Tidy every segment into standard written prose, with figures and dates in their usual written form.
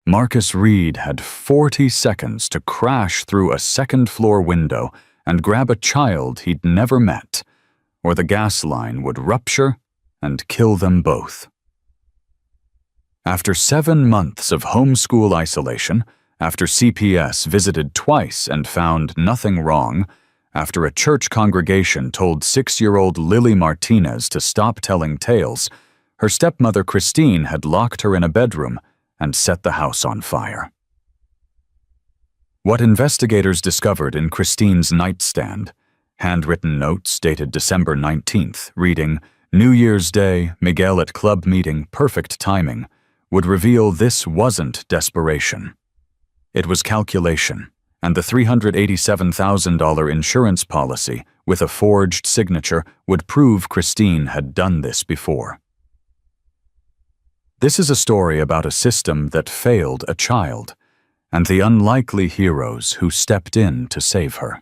Marcus Reed had 40 seconds to crash through a second-floor window and grab a child he'd never met, or the gas line would rupture and kill them both. After 7 months of homeschool isolation, after CPS visited twice and found nothing wrong, after a church congregation told 6-year-old Lily Martinez to stop telling tales, her stepmother Christine had locked her in a bedroom and set the house on fire. What investigators discovered in Christine's nightstand, handwritten notes dated December 19th, reading, "New Year's Day, Miguel at club meeting, perfect timing," would reveal this wasn't desperation. It was calculation, and the $387,000 insurance policy with a forged signature would prove Christine had done this before. This is a story about a system that failed a child, and the unlikely heroes who stepped in to save her.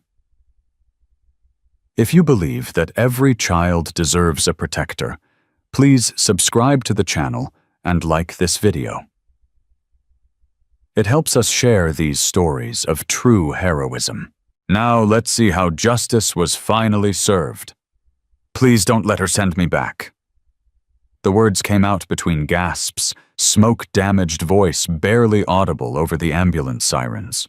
If you believe that every child deserves a protector, please subscribe to the channel and like this video. It helps us share these stories of true heroism. Now let's see how justice was finally served. Please don't let her send me back. The words came out between gasps, smoke-damaged voice barely audible over the ambulance sirens.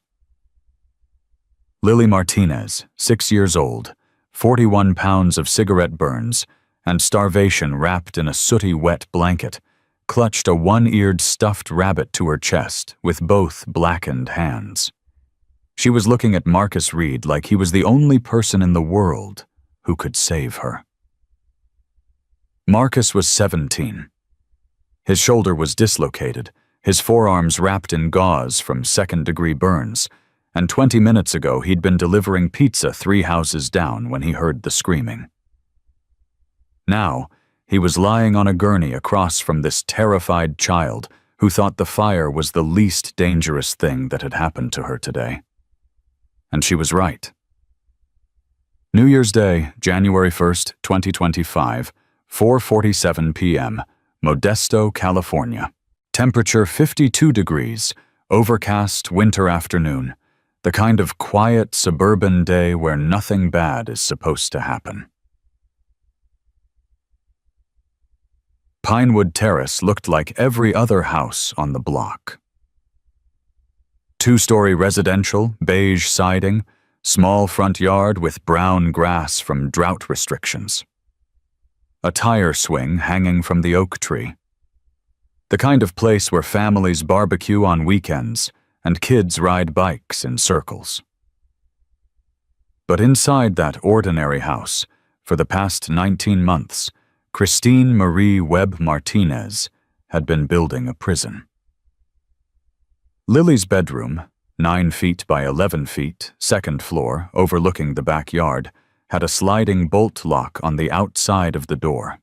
Lily Martinez, 6 years old, 41 pounds of cigarette burns, and starvation wrapped in a sooty wet blanket, clutched a one-eared stuffed rabbit to her chest with both blackened hands. She was looking at Marcus Reed like he was the only person in the world who could save her. Marcus was 17. His shoulder was dislocated, his forearms wrapped in gauze from second-degree burns, and 20 minutes ago he'd been delivering pizza 3 houses down when he heard the screaming. Now, he was lying on a gurney across from this terrified child who thought the fire was the least dangerous thing that had happened to her today. And she was right. New Year's Day, January 1st, 2025, 4:47 p.m., Modesto, California. Temperature 52 degrees, overcast winter afternoon, the kind of quiet suburban day where nothing bad is supposed to happen. Pinewood Terrace looked like every other house on the block. 2-story residential, beige siding, small front yard with brown grass from drought restrictions. A tire swing hanging from the oak tree. The kind of place where families barbecue on weekends and kids ride bikes in circles. But inside that ordinary house, for the past 19 months, Christine Marie Webb Martinez had been building a prison. Lily's bedroom, 9 feet by 11 feet, second floor, overlooking the backyard, had a sliding bolt lock on the outside of the door.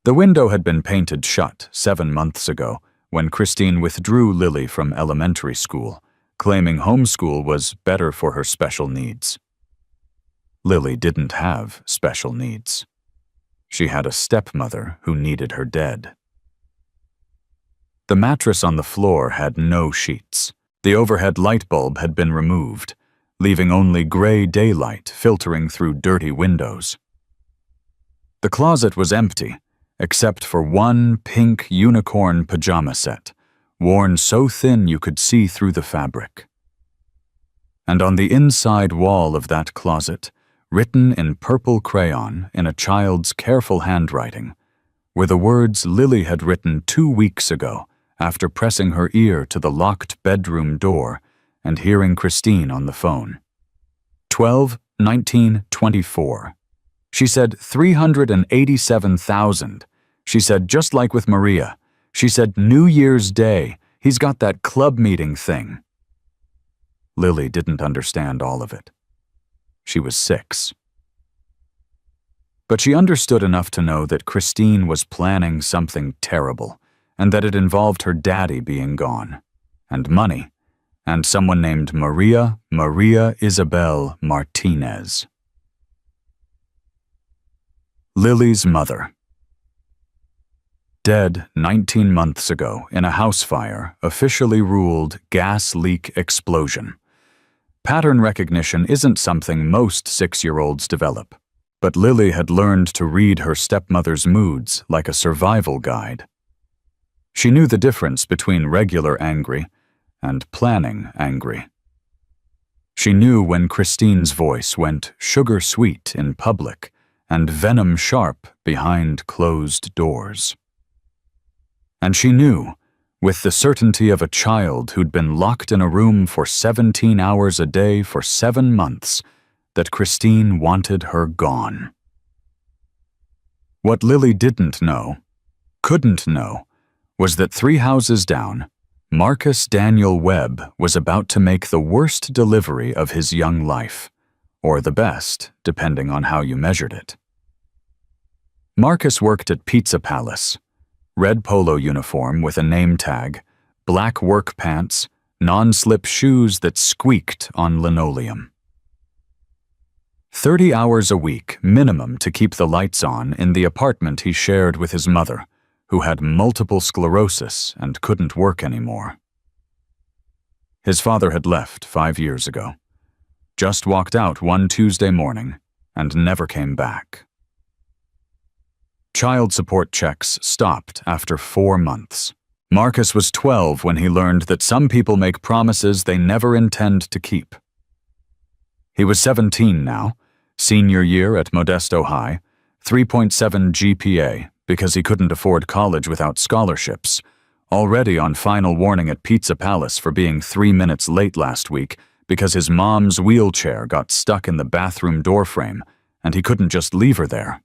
The window had been painted shut 7 months ago when Christine withdrew Lily from elementary school, claiming homeschool was better for her special needs. Lily didn't have special needs. She had a stepmother who needed her dead. The mattress on the floor had no sheets. The overhead light bulb had been removed, leaving only gray daylight filtering through dirty windows. The closet was empty, except for one pink unicorn pajama set, worn so thin you could see through the fabric. And on the inside wall of that closet, written in purple crayon in a child's careful handwriting, were the words Lily had written 2 weeks ago after pressing her ear to the locked bedroom door and hearing Christine on the phone. 12/19/24. She said 387,000. She said, just like with Maria. She said, New Year's Day. He's got that club meeting thing. Lily didn't understand all of it. She was 6. But she understood enough to know that Christine was planning something terrible, and that it involved her daddy being gone, and money, and someone named Maria Isabel Martinez. Lily's mother. dead 19 months ago in a house fire officially ruled gas leak explosion. Pattern recognition isn't something most 6-year-olds develop, but Lily had learned to read her stepmother's moods like a survival guide. She knew the difference between regular angry and planning angry. She knew when Christine's voice went sugar-sweet in public and venom-sharp behind closed doors. And she knew, with the certainty of a child who'd been locked in a room for 17 hours a day for 7 months, that Christine wanted her gone. What Lily didn't know, couldn't know, was that 3 houses down, Marcus Daniel Webb was about to make the worst delivery of his young life, or the best, depending on how you measured it. Marcus worked at Pizza Palace. Red polo uniform with a name tag, black work pants, non-slip shoes that squeaked on linoleum. 30 hours a week minimum to keep the lights on in the apartment he shared with his mother, who had multiple sclerosis and couldn't work anymore. His father had left 5 years ago, just walked out one Tuesday morning and never came back. Child support checks stopped after 4 months. Marcus was 12 when he learned that some people make promises they never intend to keep. He was 17 now, senior year at Modesto High, 3.7 GPA because he couldn't afford college without scholarships, already on final warning at Pizza Palace for being 3 minutes late last week because his mom's wheelchair got stuck in the bathroom doorframe and he couldn't just leave her there.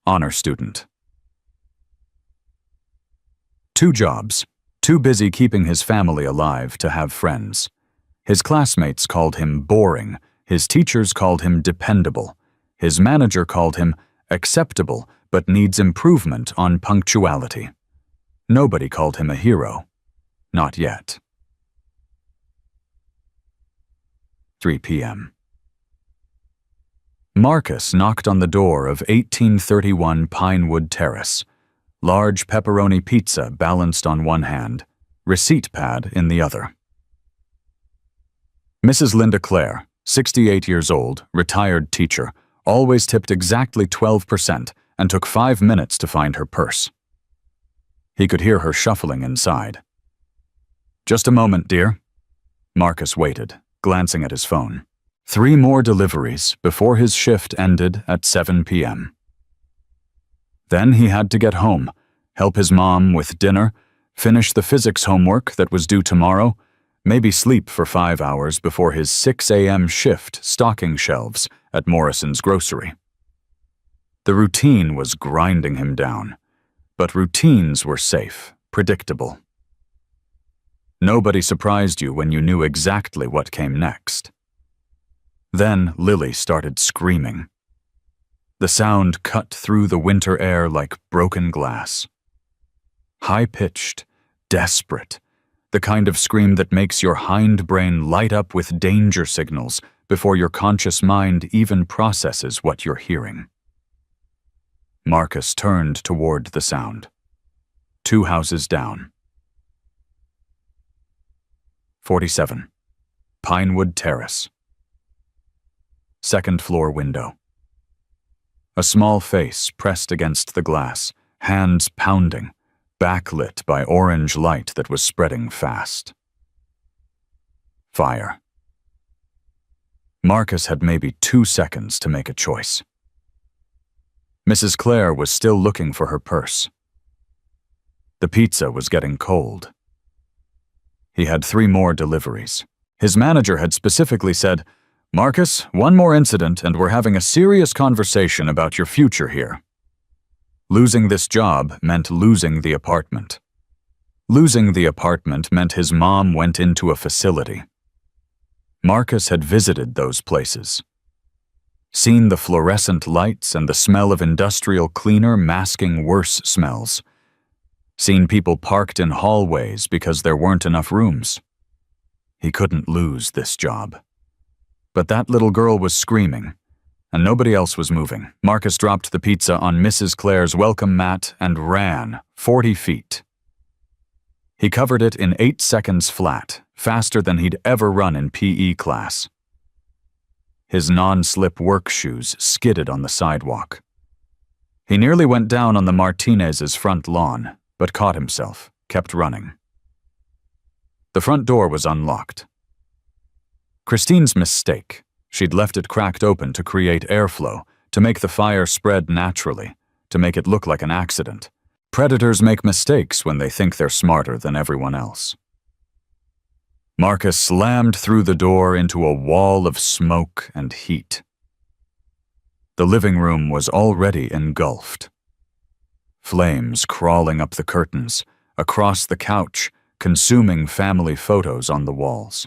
Honor student. 2 jobs, too busy keeping his family alive to have friends. His classmates called him boring, his teachers called him dependable, his manager called him acceptable but needs improvement on punctuality. Nobody called him a hero. Not yet. 3 p.m. Marcus knocked on the door of 1831 Pinewood Terrace, large pepperoni pizza balanced on one hand, receipt pad in the other. Mrs. Linda Clare, 68 years old, retired teacher, always tipped exactly 12% and took 5 minutes to find her purse. He could hear her shuffling inside. "Just a moment, dear." Marcus waited, glancing at his phone. 3 more deliveries before his shift ended at 7 p.m. Then he had to get home, help his mom with dinner, finish the physics homework that was due tomorrow, maybe sleep for 5 hours before his 6 a.m. shift stocking shelves at Morrison's Grocery. The routine was grinding him down, but routines were safe, predictable. Nobody surprised you when you knew exactly what came next. Then Lily started screaming. The sound cut through the winter air like broken glass. High-pitched, desperate, the kind of scream that makes your hindbrain light up with danger signals before your conscious mind even processes what you're hearing. Marcus turned toward the sound. 2 houses down. 47. Pinewood Terrace. 2nd floor window. A small face pressed against the glass, hands pounding, backlit by orange light that was spreading fast. Fire. Marcus had maybe 2 seconds to make a choice. Mrs. Clare was still looking for her purse. The pizza was getting cold. He had 3 more deliveries. His manager had specifically said, "Marcus, 1 more incident and we're having a serious conversation about your future here." Losing this job meant losing the apartment. Losing the apartment meant his mom went into a facility. Marcus had visited those places. Seen the fluorescent lights and the smell of industrial cleaner masking worse smells. Seen people parked in hallways because there weren't enough rooms. He couldn't lose this job. But that little girl was screaming, and nobody else was moving. Marcus dropped the pizza on Mrs. Clare's welcome mat and ran 40 feet. He covered it in 8 seconds flat, faster than he'd ever run in PE class. His non-slip work shoes skidded on the sidewalk. He nearly went down on the Martinez's front lawn, but caught himself, kept running. The front door was unlocked. Christine's mistake. She'd left it cracked open to create airflow, to make the fire spread naturally, to make it look like an accident. Predators make mistakes when they think they're smarter than everyone else. Marcus slammed through the door into a wall of smoke and heat. The living room was already engulfed. Flames crawling up the curtains, across the couch, consuming family photos on the walls.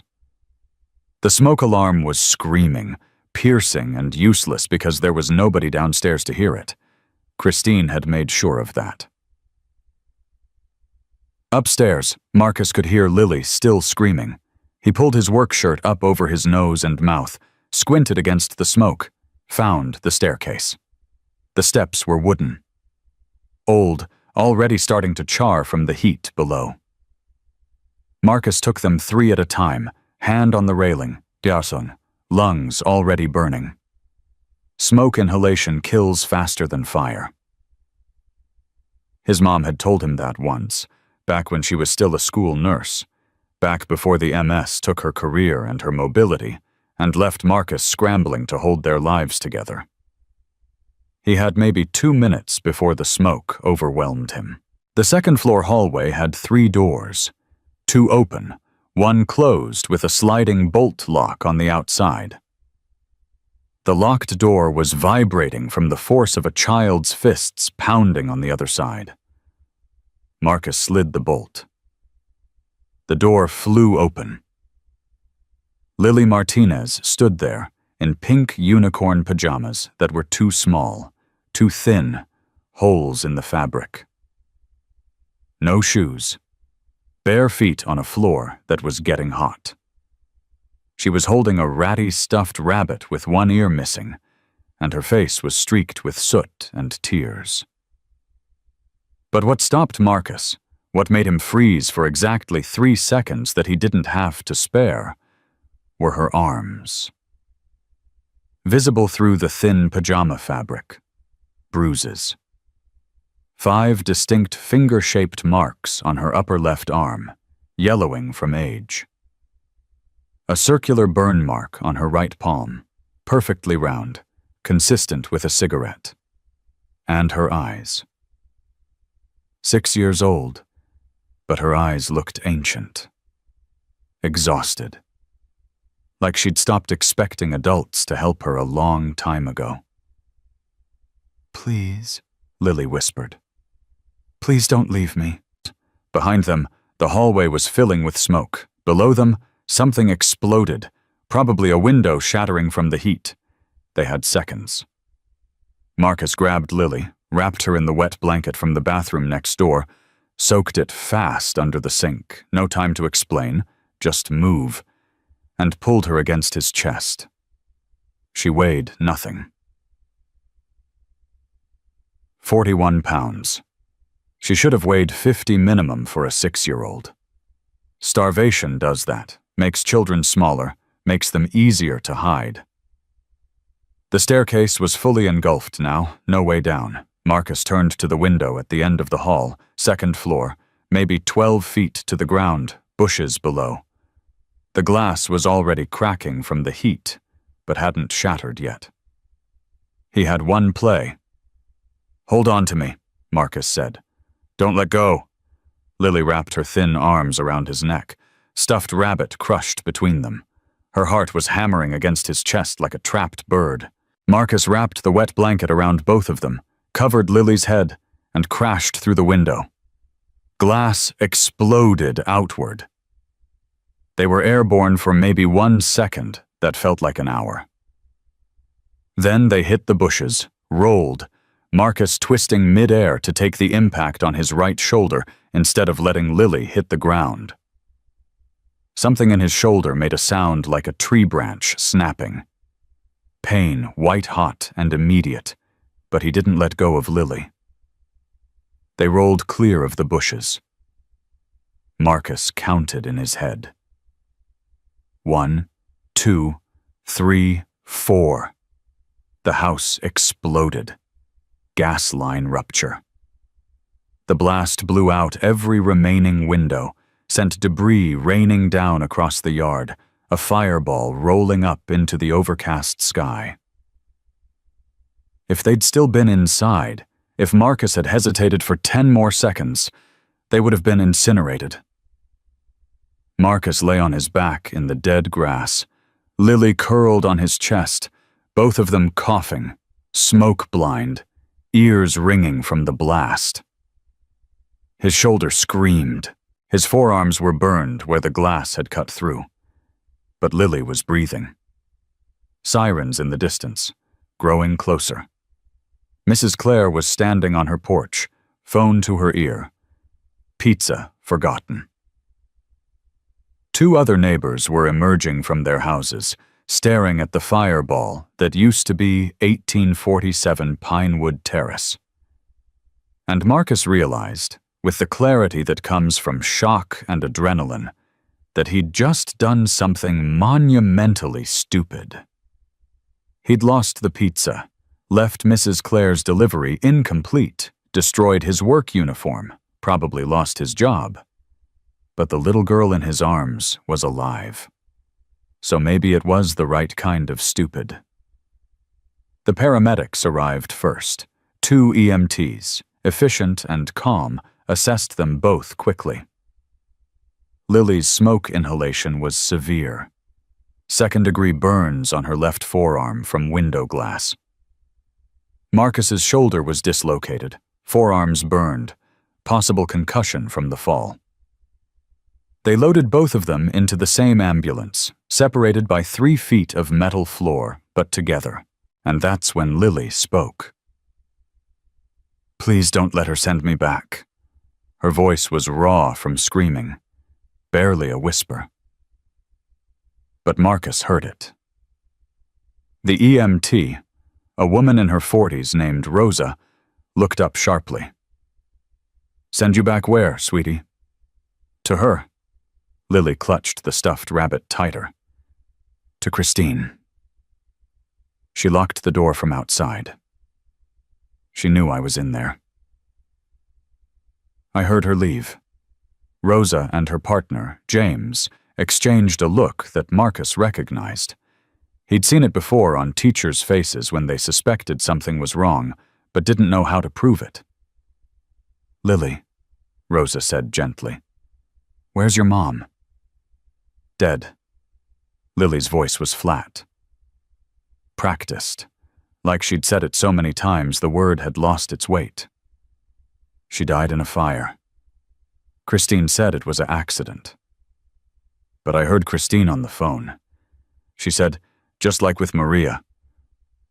The smoke alarm was screaming, piercing and useless because there was nobody downstairs to hear it. Christine had made sure of that. Upstairs, Marcus could hear Lily still screaming. He pulled his work shirt up over his nose and mouth, squinted against the smoke, found the staircase. The steps were wooden. Old, already starting to char from the heat below. Marcus took them 3 at a time, hand on the railing, Diarson, lungs already burning. Smoke inhalation kills faster than fire. His mom had told him that once, back when she was still a school nurse, back before the MS took her career and her mobility and left Marcus scrambling to hold their lives together. He had maybe 2 minutes before the smoke overwhelmed him. The second-floor hallway had 3 doors, 2 open, 1 closed with a sliding bolt lock on the outside. The locked door was vibrating from the force of a child's fists pounding on the other side. Marcus slid the bolt. The door flew open. Lily Martinez stood there in pink unicorn pajamas that were too small, too thin, holes in the fabric. No shoes. Bare feet on a floor that was getting hot. She was holding a ratty stuffed rabbit with 1 ear missing, and her face was streaked with soot and tears. But what stopped Marcus, what made him freeze for exactly 3 seconds that he didn't have to spare, were her arms. Visible through the thin pajama fabric. Bruises. 5 distinct finger-shaped marks on her upper left arm, yellowing from age. A circular burn mark on her right palm, perfectly round, consistent with a cigarette. And her eyes. 6 years old, but her eyes looked ancient. Exhausted. Like she'd stopped expecting adults to help her a long time ago. "Please," Lily whispered. "Please don't leave me." Behind them, the hallway was filling with smoke. Below them, something exploded, probably a window shattering from the heat. They had seconds. Marcus grabbed Lily, wrapped her in the wet blanket from the bathroom next door, soaked it fast under the sink, no time to explain, just move, and pulled her against his chest. She weighed nothing. 41 pounds. She should have weighed 50 minimum for a 6-year-old. Starvation does that, makes children smaller, makes them easier to hide. The staircase was fully engulfed now, no way down. Marcus turned to the window at the end of the hall, 2nd floor, maybe 12 feet to the ground, bushes below. The glass was already cracking from the heat, but hadn't shattered yet. He had 1 play. "Hold on to me," Marcus said. "Don't let go." Lily wrapped her thin arms around his neck, stuffed rabbit crushed between them. Her heart was hammering against his chest like a trapped bird. Marcus wrapped the wet blanket around both of them, covered Lily's head, and crashed through the window. Glass exploded outward. They were airborne for maybe 1 second that felt like an hour. Then they hit the bushes, rolled, Marcus twisting mid-air to take the impact on his right shoulder instead of letting Lily hit the ground. Something in his shoulder made a sound like a tree branch snapping. pain white-hot and immediate, but he didn't let go of Lily. They rolled clear of the bushes. Marcus counted in his head. 1, 2, 3, 4. The house exploded. Gas line rupture. The blast blew out every remaining window, sent debris raining down across the yard, a fireball rolling up into the overcast sky. If they'd still been inside, if Marcus had hesitated for 10 more seconds, they would have been incinerated. Marcus lay on his back in the dead grass, Lily curled on his chest, both of them coughing, smoke-blind, ears ringing from the blast. His shoulder screamed. His forearms were burned where the glass had cut through. But Lily was breathing. Sirens in the distance, growing closer. Mrs. Clare was standing on her porch, phone to her ear. Pizza forgotten. 2 other neighbors were emerging from their houses, staring at the fireball that used to be 1847 Pinewood Terrace. And Marcus realized, with the clarity that comes from shock and adrenaline, that he'd just done something monumentally stupid. He'd lost the pizza, left Mrs. Clare's delivery incomplete, destroyed his work uniform, probably lost his job. But the little girl in his arms was alive. So maybe it was the right kind of stupid. The paramedics arrived first. 2 EMTs, efficient and calm, assessed them both quickly. Lily's smoke inhalation was severe. 2nd-degree burns on her left forearm from window glass. Marcus's shoulder was dislocated, forearms burned, possible concussion from the fall. They loaded both of them into the same ambulance, separated by 3 feet of metal floor, but together. And that's when Lily spoke. "Please don't let her send me back." Her voice was raw from screaming, barely a whisper. But Marcus heard it. The EMT, a woman in her 40s named Rosa, looked up sharply. "Send you back where, sweetie?" "To her." Lily clutched the stuffed rabbit tighter. "To Christine." She locked the door from outside. She knew I was in there. I heard her leave. Rosa and her partner, James, exchanged a look that Marcus recognized. He'd seen it before on teachers' faces when they suspected something was wrong, but didn't know how to prove it. "Lily," Rosa said gently, "where's your mom?" "Dead." Lily's voice was flat. Practiced. Like she'd said it so many times, the word had lost its weight. "She died in a fire. Christine said it was an accident. But I heard Christine on the phone. She said, just like with Maria,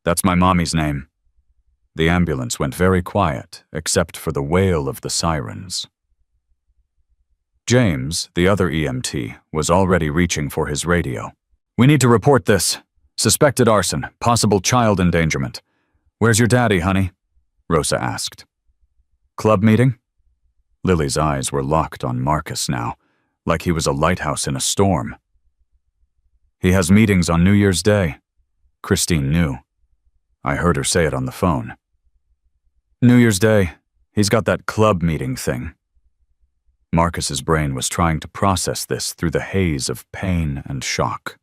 'That's my mommy's name.'" The ambulance went very quiet, except for the wail of the sirens. James, the other EMT, was already reaching for his radio. "We need to report this. Suspected arson, possible child endangerment. Where's your daddy, honey?" Rosa asked. "Club meeting?" Lily's eyes were locked on Marcus now, like he was a lighthouse in a storm. "He has meetings on New Year's Day." Christine knew. I heard her say it on the phone. "New Year's Day. He's got that club meeting thing." Marcus's brain was trying to process this through the haze of pain and shock.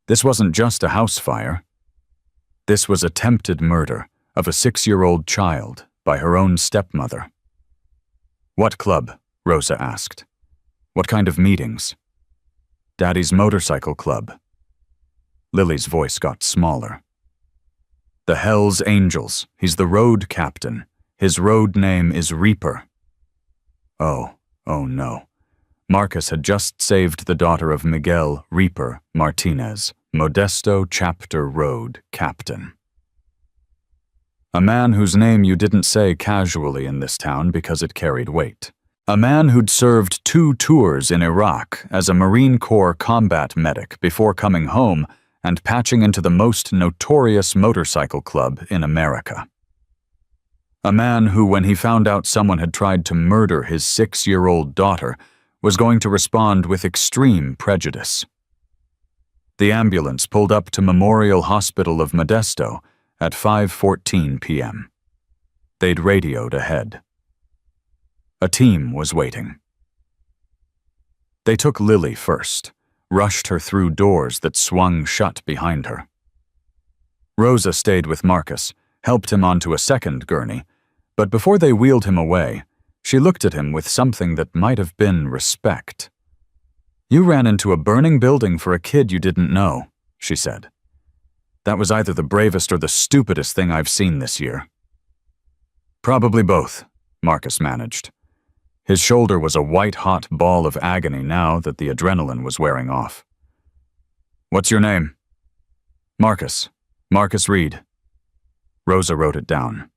This wasn't just a house fire. This was attempted murder of a 6-year-old child by her own stepmother. "What club?" Rosa asked. "What kind of meetings?" "Daddy's motorcycle club." Lily's voice got smaller. "The Hells Angels. He's the road captain. His road name is Reaper." Oh no. Marcus had just saved the daughter of Miguel Reaper Martinez, Modesto Chapter Road Captain. A man whose name you didn't say casually in this town because it carried weight. A man who'd served 2 tours in Iraq as a Marine Corps combat medic before coming home and patching into the most notorious motorcycle club in America. A man who, when he found out someone had tried to murder his 6-year-old daughter, was going to respond with extreme prejudice. The ambulance pulled up to Memorial Hospital of Modesto at 5:14 p.m. They'd radioed ahead. A team was waiting. They took Lily first, rushed her through doors that swung shut behind her. Rosa stayed with Marcus, helped him onto a second gurney, but before they wheeled him away, she looked at him with something that might have been respect. "You ran into a burning building for a kid you didn't know," she said. "That was either the bravest or the stupidest thing I've seen this year." "Probably both," Marcus managed. His shoulder was a white-hot ball of agony now that the adrenaline was wearing off. "What's your name?" "Marcus. Marcus Reed." Rosa wrote it down.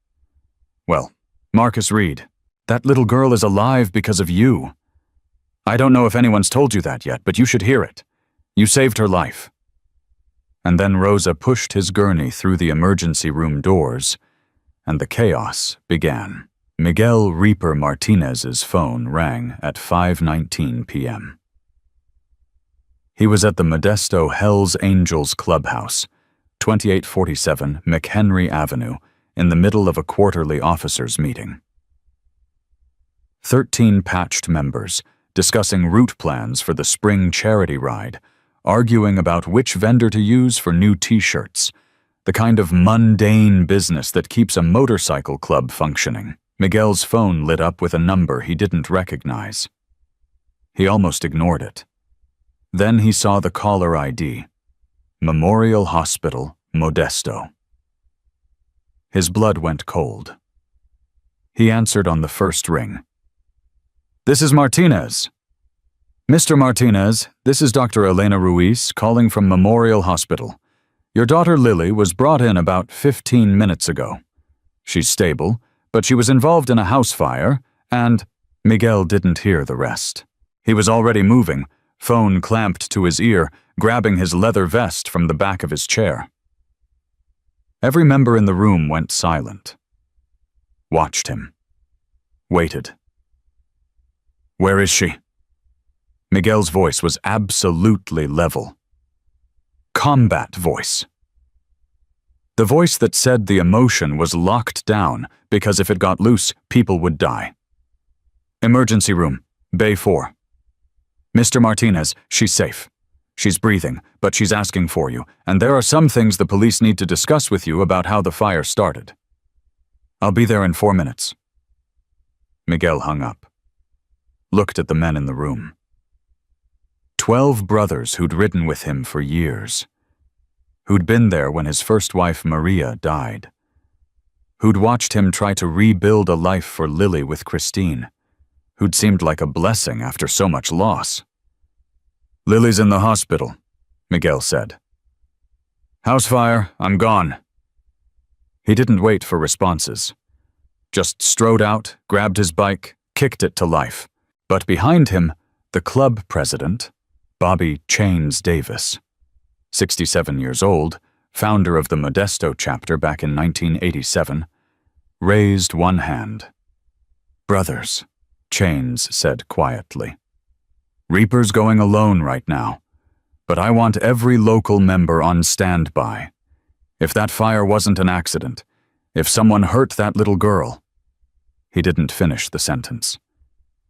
"Well, Marcus Reed, that little girl is alive because of you. I don't know if anyone's told you that yet, but you should hear it. You saved her life." And then Rosa pushed his gurney through the emergency room doors, and the chaos began. Miguel Reaper Martinez's phone rang at 5:19 p.m. He was at the Modesto Hells Angels Clubhouse, 2847 McHenry Avenue, in the middle of a quarterly officers' meeting. 13 patched members, discussing route plans for the spring charity ride, arguing about which vendor to use for new t-shirts, the kind of mundane business that keeps a motorcycle club functioning. Miguel's phone lit up with a number he didn't recognize. He almost ignored it. Then he saw the caller ID, Memorial Hospital, Modesto. His blood went cold. He answered on the first ring. "This is Martinez." "Mr. Martinez, this is Dr. Elena Ruiz calling from Memorial Hospital. Your daughter Lily was brought in about 15 minutes ago. She's stable, but she was involved in a house fire, and—" Miguel didn't hear the rest. He was already moving, phone clamped to his ear, grabbing his leather vest from the back of his chair. Every member in the room went silent. Watched him. Waited. "Where is she?" Miguel's voice was absolutely level. Combat voice. The voice that said the emotion was locked down because if it got loose, people would die. "Emergency room, Bay 4. Mr. Martinez, she's safe. She's breathing, but she's asking for you, and there are some things the police need to discuss with you about how the fire started. I'll be there in 4 minutes." Miguel hung up. Looked at the men in the room. 12 brothers who'd ridden with him for years. Who'd been there when his first wife Maria died. Who'd watched him try to rebuild a life for Lily with Christine. Who'd seemed like a blessing after so much loss. "Lily's in the hospital," Miguel said. "House fire, I'm gone." He didn't wait for responses. Just strode out, grabbed his bike, kicked it to life. But behind him, the club president, Bobby Chains Davis, 67 years old, founder of the Modesto chapter back in 1987, raised one hand. "Brothers," Chains said quietly. "Reaper's going alone right now, but I want every local member on standby. If that fire wasn't an accident, if someone hurt that little girl—" He didn't finish the sentence.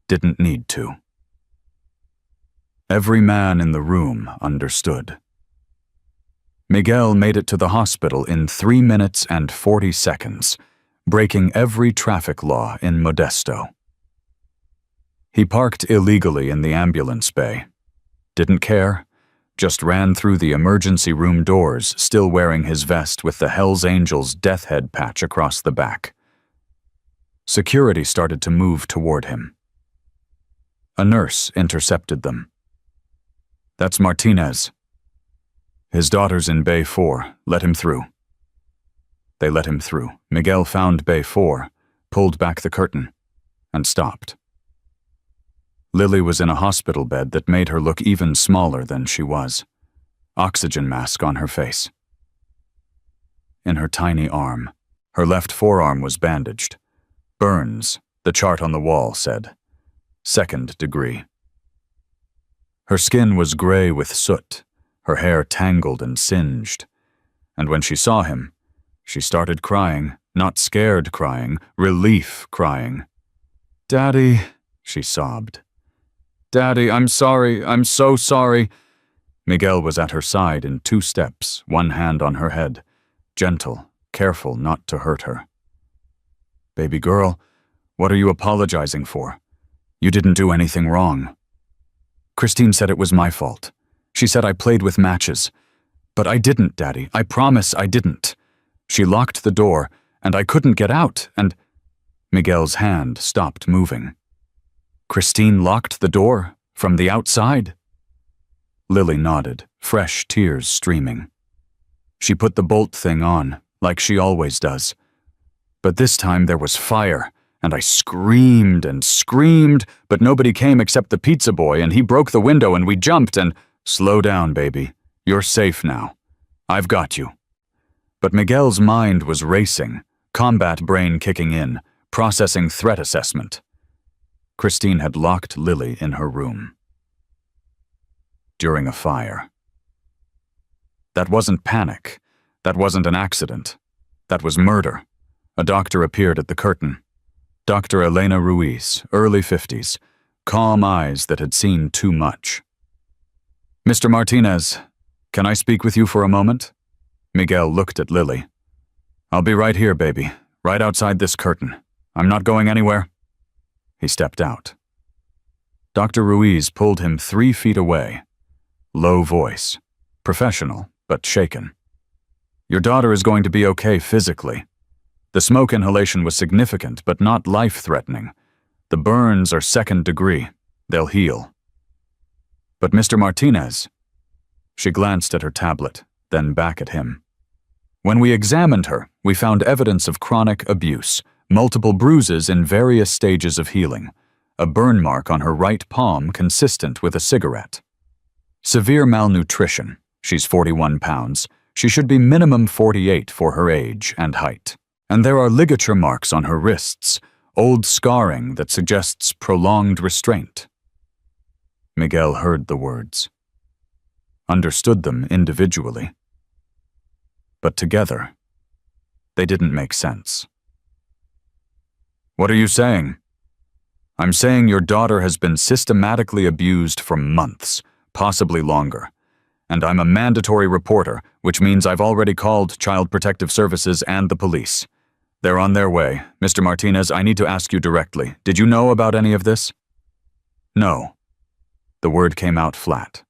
Didn't need to. Every man in the room understood. Miguel made it to the hospital in 3 minutes and 40 seconds, breaking every traffic law in Modesto. He parked illegally in the ambulance bay. Didn't care, just ran through the emergency room doors, still wearing his vest with the Hells Angels death head patch across the back. Security started to move toward him. A nurse intercepted them. "That's Martinez. His daughter's in Bay 4. Let him through." They let him through. Miguel found Bay 4, pulled back the curtain, and stopped. Lily was in a hospital bed that made her look even smaller than she was. oxygen mask on her face. In her tiny arm, her left forearm was bandaged. Burns, the chart on the wall said. 2nd degree. Her skin was gray with soot, her hair tangled and singed. And when she saw him, she started crying, not scared crying, relief crying. "Daddy," she sobbed. "Daddy, I'm sorry, I'm so sorry." Miguel was at her side in 2 steps, one hand on her head, gentle, careful not to hurt her. "Baby girl, what are you apologizing for? You didn't do anything wrong." Christine said it was my fault. She said I played with matches. But I didn't, Daddy. I promise I didn't. She locked the door, and I couldn't get out, and... Miguel's hand stopped moving. Christine locked the door from the outside? Lily nodded, fresh tears streaming. She put the bolt thing on, like she always does. But this time there was fire, and I screamed and screamed, but nobody came except the pizza boy, and he broke the window and we jumped and... Slow down, baby. You're safe now. I've got you. But Miguel's mind was racing, combat brain kicking in, processing threat assessment. Christine had locked Lily in her room. During a fire. That wasn't panic. That wasn't an accident. That was murder. A doctor appeared at the curtain. Dr. Elena Ruiz, early 50s, calm eyes that had seen too much. "Mr. Martinez, can I speak with you for a moment?" Miguel looked at Lily. "I'll be right here, baby, right outside this curtain. I'm not going anywhere." He stepped out. Dr. Ruiz pulled him 3 feet away. Low voice, professional, but shaken. "Your daughter is going to be okay physically. The smoke inhalation was significant, but not life-threatening. The burns are 2nd degree. They'll heal." "But Mr. Martinez..." She glanced at her tablet, then back at him. "When we examined her, we found evidence of chronic abuse, multiple bruises in various stages of healing, a burn mark on her right palm consistent with a cigarette. Severe malnutrition. She's 41 pounds. She should be minimum 48 for her age and height. And there are ligature marks on her wrists, old scarring that suggests prolonged restraint." Miguel heard the words. Understood them individually. But together, they didn't make sense. "What are you saying?" "I'm saying your daughter has been systematically abused for months, possibly longer. And I'm a mandatory reporter, which means I've already called Child Protective Services and the police. They're on their way. Mr. Martinez, I need to ask you directly. Did you know about any of this?" "No." The word came out flat.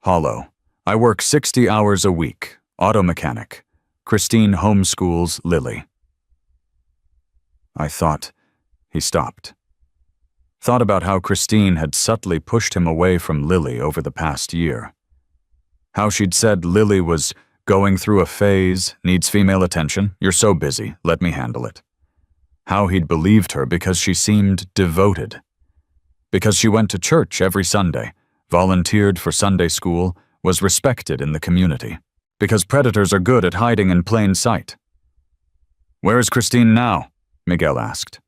Hollow. I work 60 hours a week. Auto mechanic. Christine homeschools Lily. I thought... He stopped. Thought about how Christine had subtly pushed him away from Lily over the past year. How she'd said Lily was going through a phase, needs female attention, you're so busy, let me handle it. How he'd believed her because she seemed devoted. Because she went to church every Sunday, volunteered for Sunday school, was respected in the community. Because predators are good at hiding in plain sight. "Where is Christine now?" Miguel asked.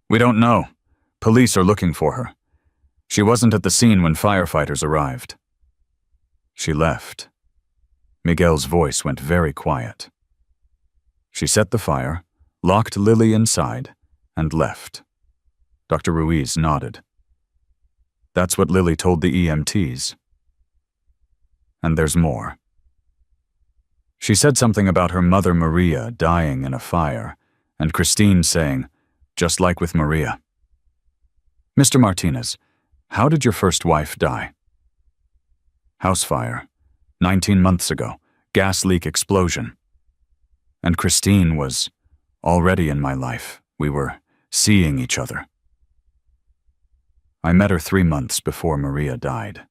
"We don't know. Police are looking for her. She wasn't at the scene when firefighters arrived." She left. Miguel's voice went very quiet. She set the fire, locked Lily inside, and left. Dr. Ruiz nodded. That's what Lily told the EMTs. And there's more. She said something about her mother Maria dying in a fire, and Christine saying, just like with Maria. "Mr. Martinez, how did your first wife die?" "House fire. 19 months ago. Gas leak explosion." And Christine was already in my life. We were seeing each other. I met her 3 months before Maria died.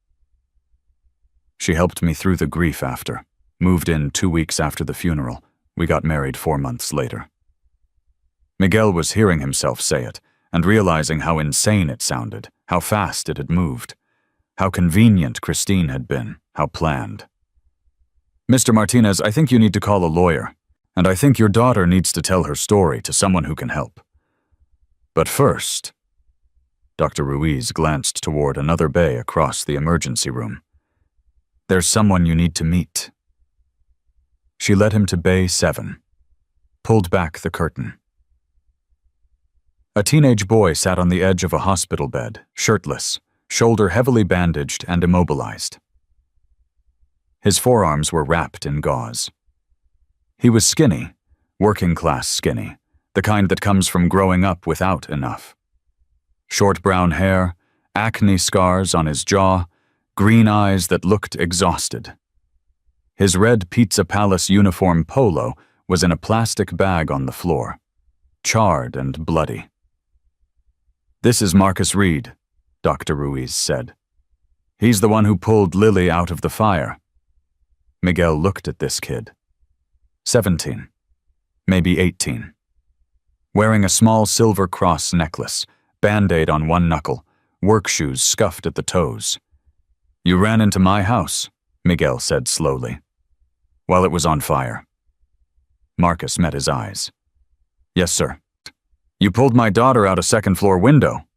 She helped me through the grief after, moved in 2 weeks after the funeral. We got married 4 months later. Miguel was hearing himself say it and realizing how insane it sounded, how fast it had moved. How convenient Christine had been, how planned. "Mr. Martinez, I think you need to call a lawyer, and I think your daughter needs to tell her story to someone who can help. But first," Dr. Ruiz glanced toward another bay across the emergency room. "There's someone you need to meet." She led him to Bay 7, pulled back the curtain. A teenage boy sat on the edge of a hospital bed, shirtless, shoulder heavily bandaged and immobilized. His forearms were wrapped in gauze. He was skinny, working-class skinny, the kind that comes from growing up without enough. Short brown hair, acne scars on his jaw, green eyes that looked exhausted. His red Pizza Palace uniform polo was in a plastic bag on the floor, charred and bloody. "This is Marcus Reed," Dr. Ruiz said. "He's the one who pulled Lily out of the fire." Miguel looked at this kid. 17, maybe 18. Wearing a small silver cross necklace, Band-Aid on one knuckle, work shoes scuffed at the toes. "You ran into my house," Miguel said slowly, "while it was on fire." Marcus met his eyes. "Yes, sir." "You pulled my daughter out a second-floor window."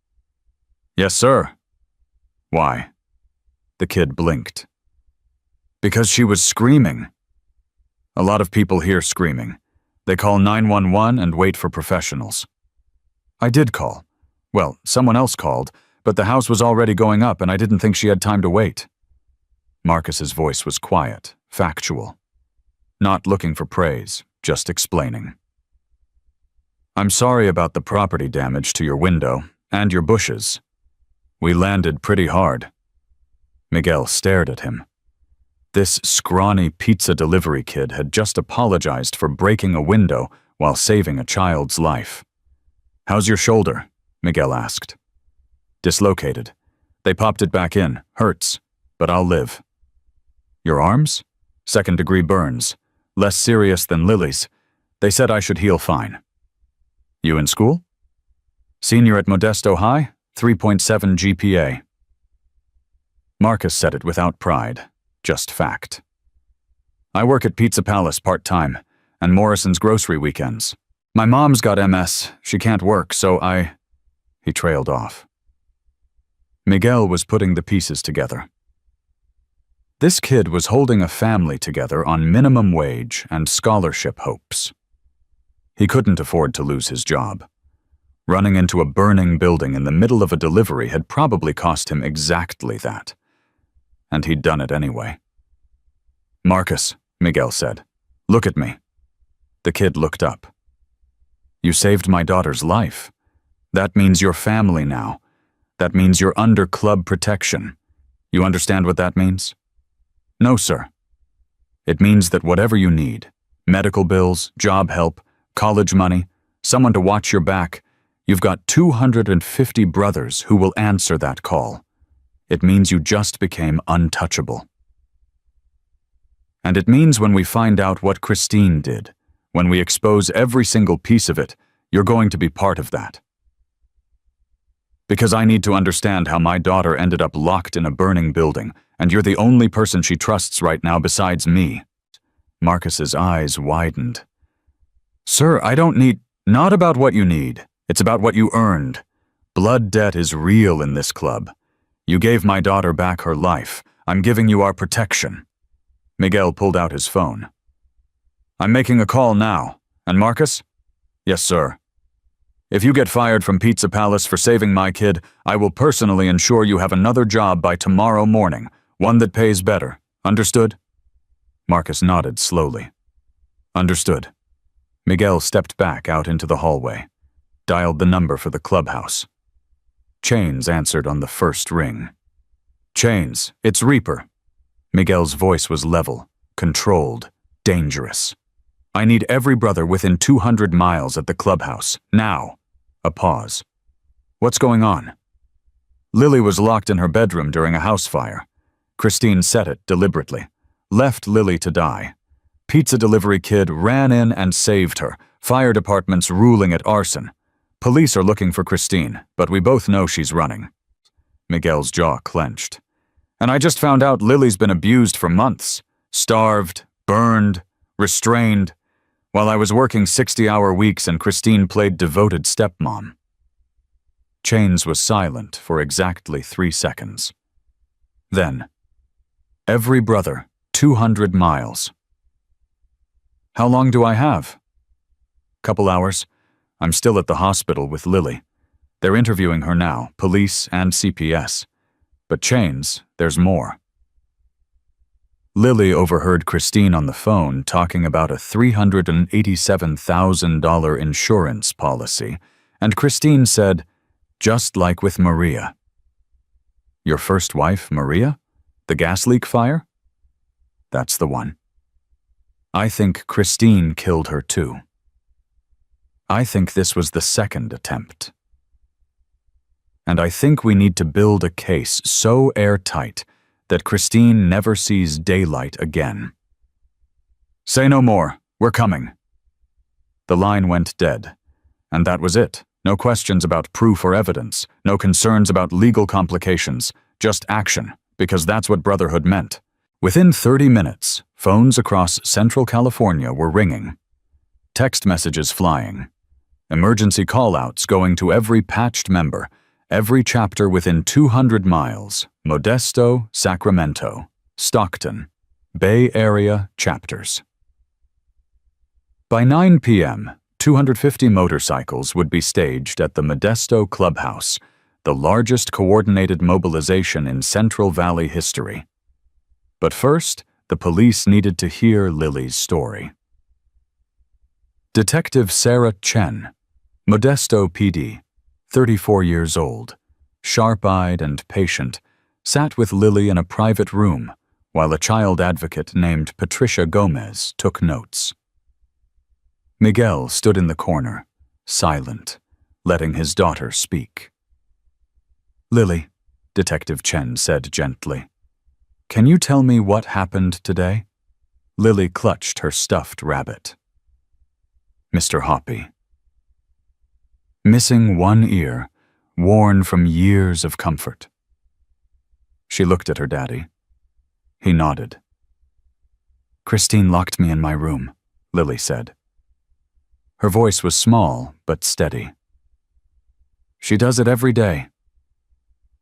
"Yes, sir." "Why?" The kid blinked. "Because she was screaming." "A lot of people hear screaming. They call 911 and wait for professionals." "I did call. Well, someone else called, but the house was already going up and I didn't think she had time to wait." Marcus's voice was quiet, factual. Not looking for praise, just explaining. "I'm sorry about the property damage to your window and your bushes. We landed pretty hard." Miguel stared at him. This scrawny pizza delivery kid had just apologized for breaking a window while saving a child's life. "How's your shoulder?" Miguel asked. "Dislocated. They popped it back in. Hurts, but I'll live." "Your arms?" "Second-degree burns. Less serious than Lily's. They said I should heal fine." "You in school?" "Senior at Modesto High, 3.7 GPA." Marcus said it without pride, just fact. "I work at Pizza Palace part-time, and Morrison's grocery weekends. My mom's got MS, she can't work, so I—" He trailed off. Miguel was putting the pieces together. This kid was holding a family together on minimum wage and scholarship hopes. He couldn't afford to lose his job. Running into a burning building in the middle of a delivery had probably cost him exactly that. And he'd done it anyway. "Marcus," Miguel said, "look at me." The kid looked up. "You saved my daughter's life. That means you're family now. That means you're under club protection. You understand what that means?" "No, sir." "It means that whatever you need, medical bills, job help, college money, someone to watch your back, you've got 250 brothers who will answer that call. It means you just became untouchable. And it means when we find out what Christine did, when we expose every single piece of it, you're going to be part of that. Because I need to understand how my daughter ended up locked in a burning building, and you're the only person she trusts right now besides me." Marcus's eyes widened. "Sir, I don't need—" "Not about what you need. It's about what you earned. Blood debt is real in this club. You gave my daughter back her life. I'm giving you our protection." Miguel pulled out his phone. "I'm making a call now. And Marcus?" "Yes, sir." "If you get fired from Pizza Palace for saving my kid, I will personally ensure you have another job by tomorrow morning, one that pays better. Understood?" Marcus nodded slowly. "Understood." Miguel stepped back out into the hallway, dialed the number for the clubhouse. Chains answered on the first ring. "Chains, it's Reaper." Miguel's voice was level, controlled, dangerous. "I need every brother within 200 miles at the clubhouse, now." A pause. "What's going on?" "Lily was locked in her bedroom during a house fire. Christine said it deliberately. Left Lily to die. Pizza delivery kid ran in and saved her. Fire department's ruling it arson. Police are looking for Christine, but we both know she's running." Miguel's jaw clenched. And I just found out Lily's been abused for months. Starved, burned, restrained, while I was working 60-hour weeks and Christine played devoted stepmom. Chains was silent for exactly 3 seconds. Then, every brother, 200 miles. How long do I have? Couple hours. I'm still at the hospital with Lily. They're interviewing her now, police and CPS. But Chains, there's more. Lily overheard Christine on the phone talking about a $387,000 insurance policy, and Christine said, just like with Maria. Your first wife, Maria? The gas leak fire? That's the one. I think Christine killed her too. I think this was the second attempt. And I think we need to build a case so airtight that Christine never sees daylight again. Say no more. We're coming. The line went dead, and that was it. No questions about proof or evidence, no concerns about legal complications, just action, because that's what brotherhood meant. Within 30 minutes, phones across Central California were ringing. Text messages flying. Emergency call-outs going to every patched member, every chapter within 200 miles, Modesto, Sacramento, Stockton, Bay Area chapters. By 9 p.m., 250 motorcycles would be staged at the Modesto Clubhouse, the largest coordinated mobilization in Central Valley history. But first, the police needed to hear Lily's story. Detective Sarah Chen, Modesto PD, 34 years old, sharp-eyed and patient, sat with Lily in a private room while a child advocate named Patricia Gomez took notes. Miguel stood in the corner, silent, letting his daughter speak. Lily, Detective Chen said gently, can you tell me what happened today? Lily clutched her stuffed rabbit. Mr. Hoppy. Missing one ear, worn from years of comfort. She looked at her daddy. He nodded. Christine locked me in my room, Lily said. Her voice was small but steady. She does it every day.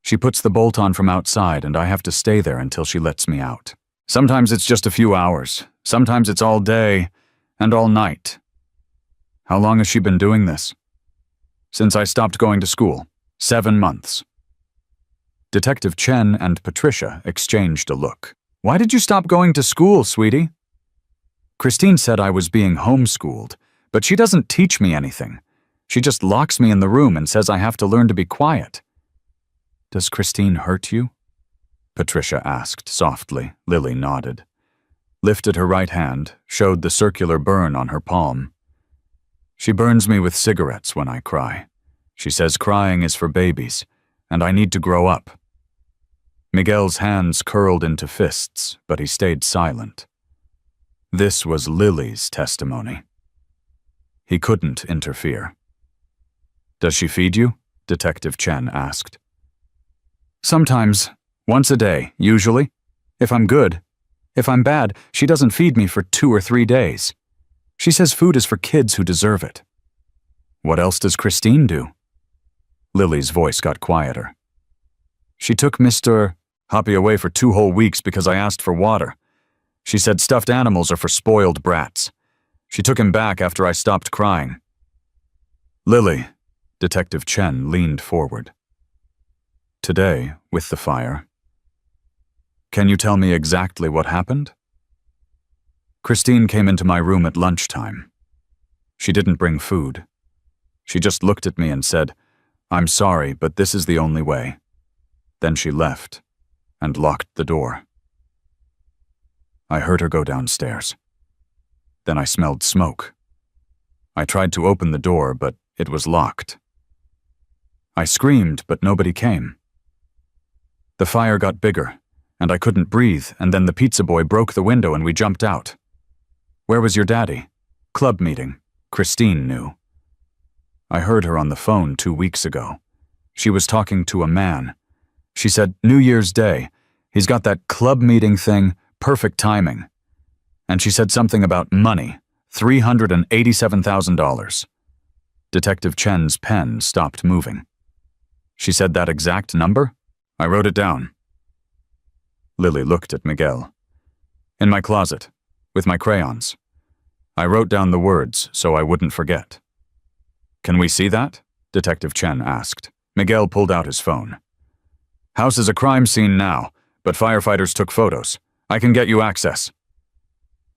She puts the bolt on from outside and I have to stay there until she lets me out. Sometimes it's just a few hours. Sometimes it's all day and all night. How long has she been doing this? Since I stopped going to school. 7 months. Detective Chen and Patricia exchanged a look. Why did you stop going to school, sweetie? Christine said I was being homeschooled, but she doesn't teach me anything. She just locks me in the room and says I have to learn to be quiet. Does Christine hurt you? Patricia asked softly. Lily nodded. Lifted her right hand, showed the circular burn on her palm. She burns me with cigarettes when I cry. She says crying is for babies, and I need to grow up. Miguel's hands curled into fists, but he stayed silent. This was Lily's testimony. He couldn't interfere. Does she feed you? Detective Chen asked. Sometimes. Once a day, usually. If I'm good. If I'm bad, she doesn't feed me for 2 or 3 days. She says food is for kids who deserve it. What else does Christine do? Lily's voice got quieter. She took Mr. Hoppy away for 2 whole weeks because I asked for water. She said stuffed animals are for spoiled brats. She took him back after I stopped crying. Lily, Detective Chen leaned forward. Today, with the fire. Can you tell me exactly what happened? Christine came into my room at lunchtime. She didn't bring food. She just looked at me and said, I'm sorry, but this is the only way. Then she left and locked the door. I heard her go downstairs. Then I smelled smoke. I tried to open the door, but it was locked. I screamed, but nobody came. The fire got bigger, and I couldn't breathe, and then the pizza boy broke the window and we jumped out. Where was your daddy? Club meeting. Christine knew. I heard her on the phone 2 weeks ago. She was talking to a man. She said, New Year's Day. He's got that club meeting thing, perfect timing. And she said something about money, $387,000. Detective Chen's pen stopped moving. She said that exact number? I wrote it down. Lily looked at Miguel. In my closet, with my crayons. I wrote down the words so I wouldn't forget. Can we see that? Detective Chen asked. Miguel pulled out his phone. House is a crime scene now, but firefighters took photos. I can get you access.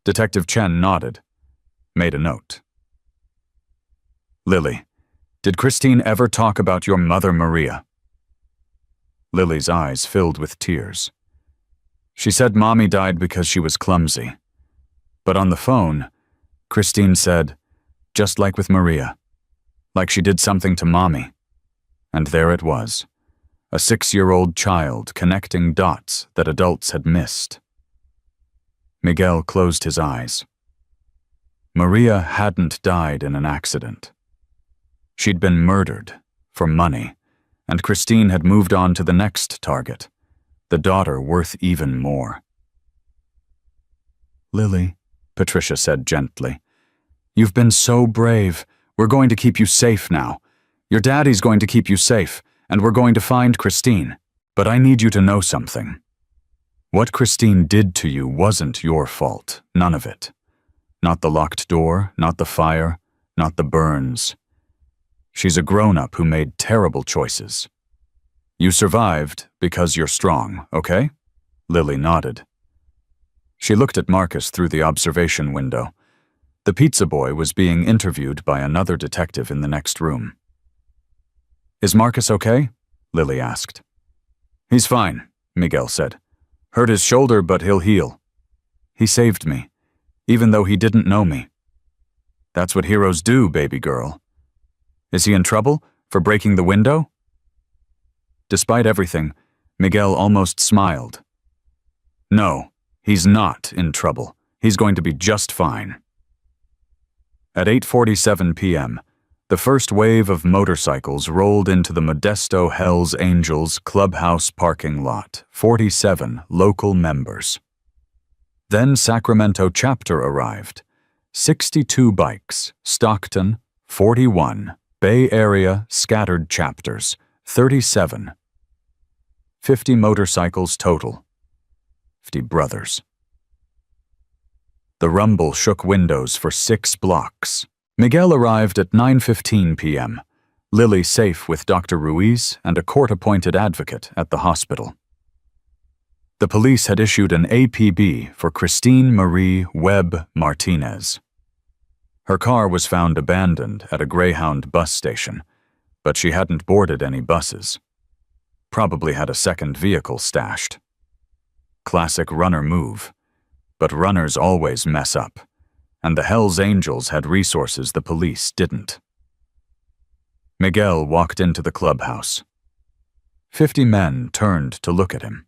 Detective Chen nodded, made a note. Lily, did Christine ever talk about your mother, Maria? Lily's eyes filled with tears. She said Mommy died because she was clumsy. But on the phone, Christine said, just like with Maria, like she did something to Mommy. And there it was, a 6-year-old child connecting dots that adults had missed. Miguel closed his eyes. Maria hadn't died in an accident. She'd been murdered for money, and Christine had moved on to the next target, the daughter worth even more. Lily, Patricia said gently, you've been so brave. We're going to keep you safe now. Your daddy's going to keep you safe, and we're going to find Christine. But I need you to know something. What Christine did to you wasn't your fault, none of it. Not the locked door, not the fire, not the burns. She's a grown-up who made terrible choices. You survived because you're strong, okay? Lily nodded. She looked at Marcus through the observation window. The pizza boy was being interviewed by another detective in the next room. Is Marcus okay? Lily asked. He's fine, Miguel said. Hurt his shoulder, but he'll heal. He saved me, even though he didn't know me. That's what heroes do, baby girl. Is he in trouble for breaking the window? Despite everything, Miguel almost smiled. No, he's not in trouble. He's going to be just fine. At 8:47 p.m., the first wave of motorcycles rolled into the Modesto Hells Angels clubhouse parking lot, 47 local members. Then Sacramento chapter arrived. 62 bikes, Stockton, 41, Bay Area scattered chapters, 37. 50 motorcycles total. 50 brothers. The rumble shook windows for 6 blocks. Miguel arrived at 9:15 p.m., Lily safe with Dr. Ruiz and a court-appointed advocate at the hospital. The police had issued an APB for Christine Marie Webb Martinez. Her car was found abandoned at a Greyhound bus station, but she hadn't boarded any buses. Probably had a second vehicle stashed. Classic runner move. But runners always mess up, and the Hells Angels had resources the police didn't. Miguel walked into the clubhouse. 50 men turned to look at him.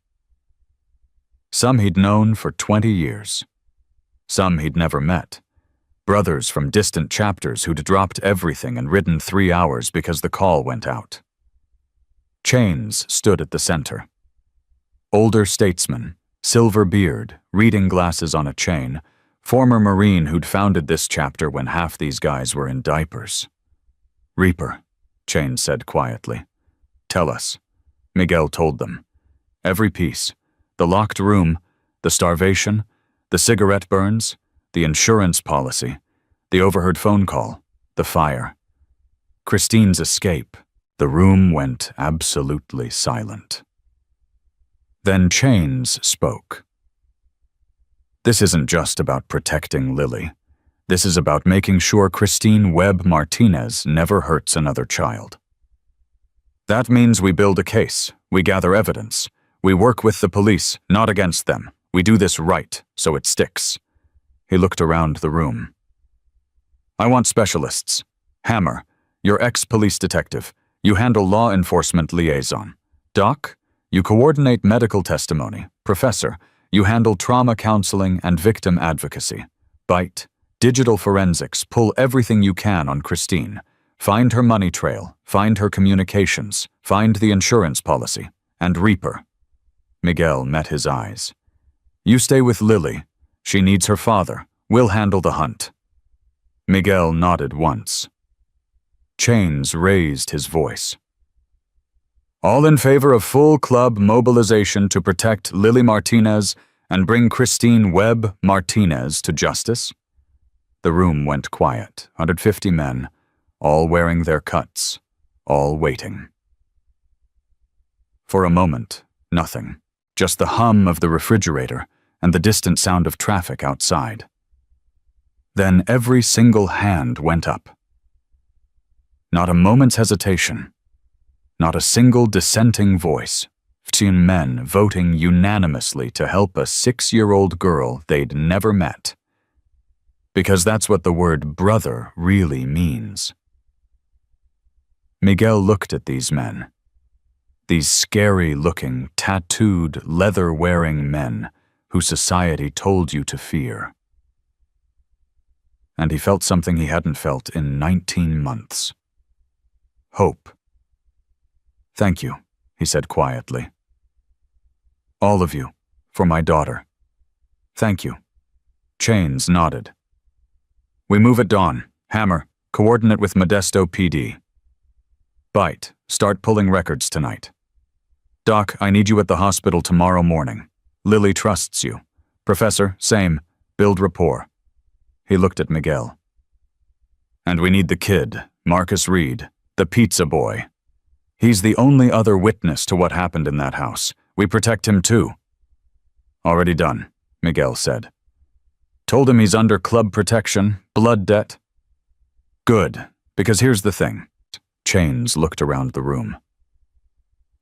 Some he'd known for 20 years. Some he'd never met. Brothers from distant chapters who'd dropped everything and ridden 3 hours because the call went out. Chains stood at the center. Older statesmen, silver beard, reading glasses on a chain, former Marine who'd founded this chapter when half these guys were in diapers. Reaper, Chains said quietly. Tell us. Miguel told them. Every piece. The locked room, the starvation, the cigarette burns, the insurance policy, the overheard phone call, the fire. Christine's escape. The room went absolutely silent. Then Chains spoke. This isn't just about protecting Lily. This is about making sure Christine Webb Martinez never hurts another child. That means we build a case, we gather evidence, we work with the police, not against them. We do this right, so it sticks. He looked around the room. I want specialists. Hammer, you're ex-police detective. You handle law enforcement liaison. Doc, you coordinate medical testimony. Professor, you handle trauma counseling and victim advocacy. Bite, digital forensics, pull everything you can on Christine. Find her money trail, find her communications, find the insurance policy. And Reaper, Miguel met his eyes. You stay with Lily. She needs her father. We'll handle the hunt. Miguel nodded once. Chains raised his voice. All in favor of full club mobilization to protect Lily Martinez and bring Christine Webb Martinez to justice? The room went quiet, 150 men, all wearing their cuts, all waiting. For a moment, nothing, just the hum of the refrigerator and the distant sound of traffic outside. Then every single hand went up. Not a moment's hesitation. Not a single dissenting voice. 15 men voting unanimously to help a 6-year-old girl they'd never met. Because that's what the word brother really means. Miguel looked at these men. These scary-looking, tattooed, leather-wearing men who society told you to fear. And he felt something he hadn't felt in 19 months. Hope. Thank you, he said quietly. All of you, for my daughter. Thank you. Chains nodded. We move at dawn. Hammer, coordinate with Modesto PD. Bite, start pulling records tonight. Doc, I need you at the hospital tomorrow morning. Lily trusts you. Professor, same. Build rapport. He looked at Miguel. And we need the kid, Marcus Reed, the pizza boy. He's the only other witness to what happened in that house. We protect him too. Already done, Miguel said. Told him he's under club protection, blood debt. Good, because here's the thing. Chains looked around the room.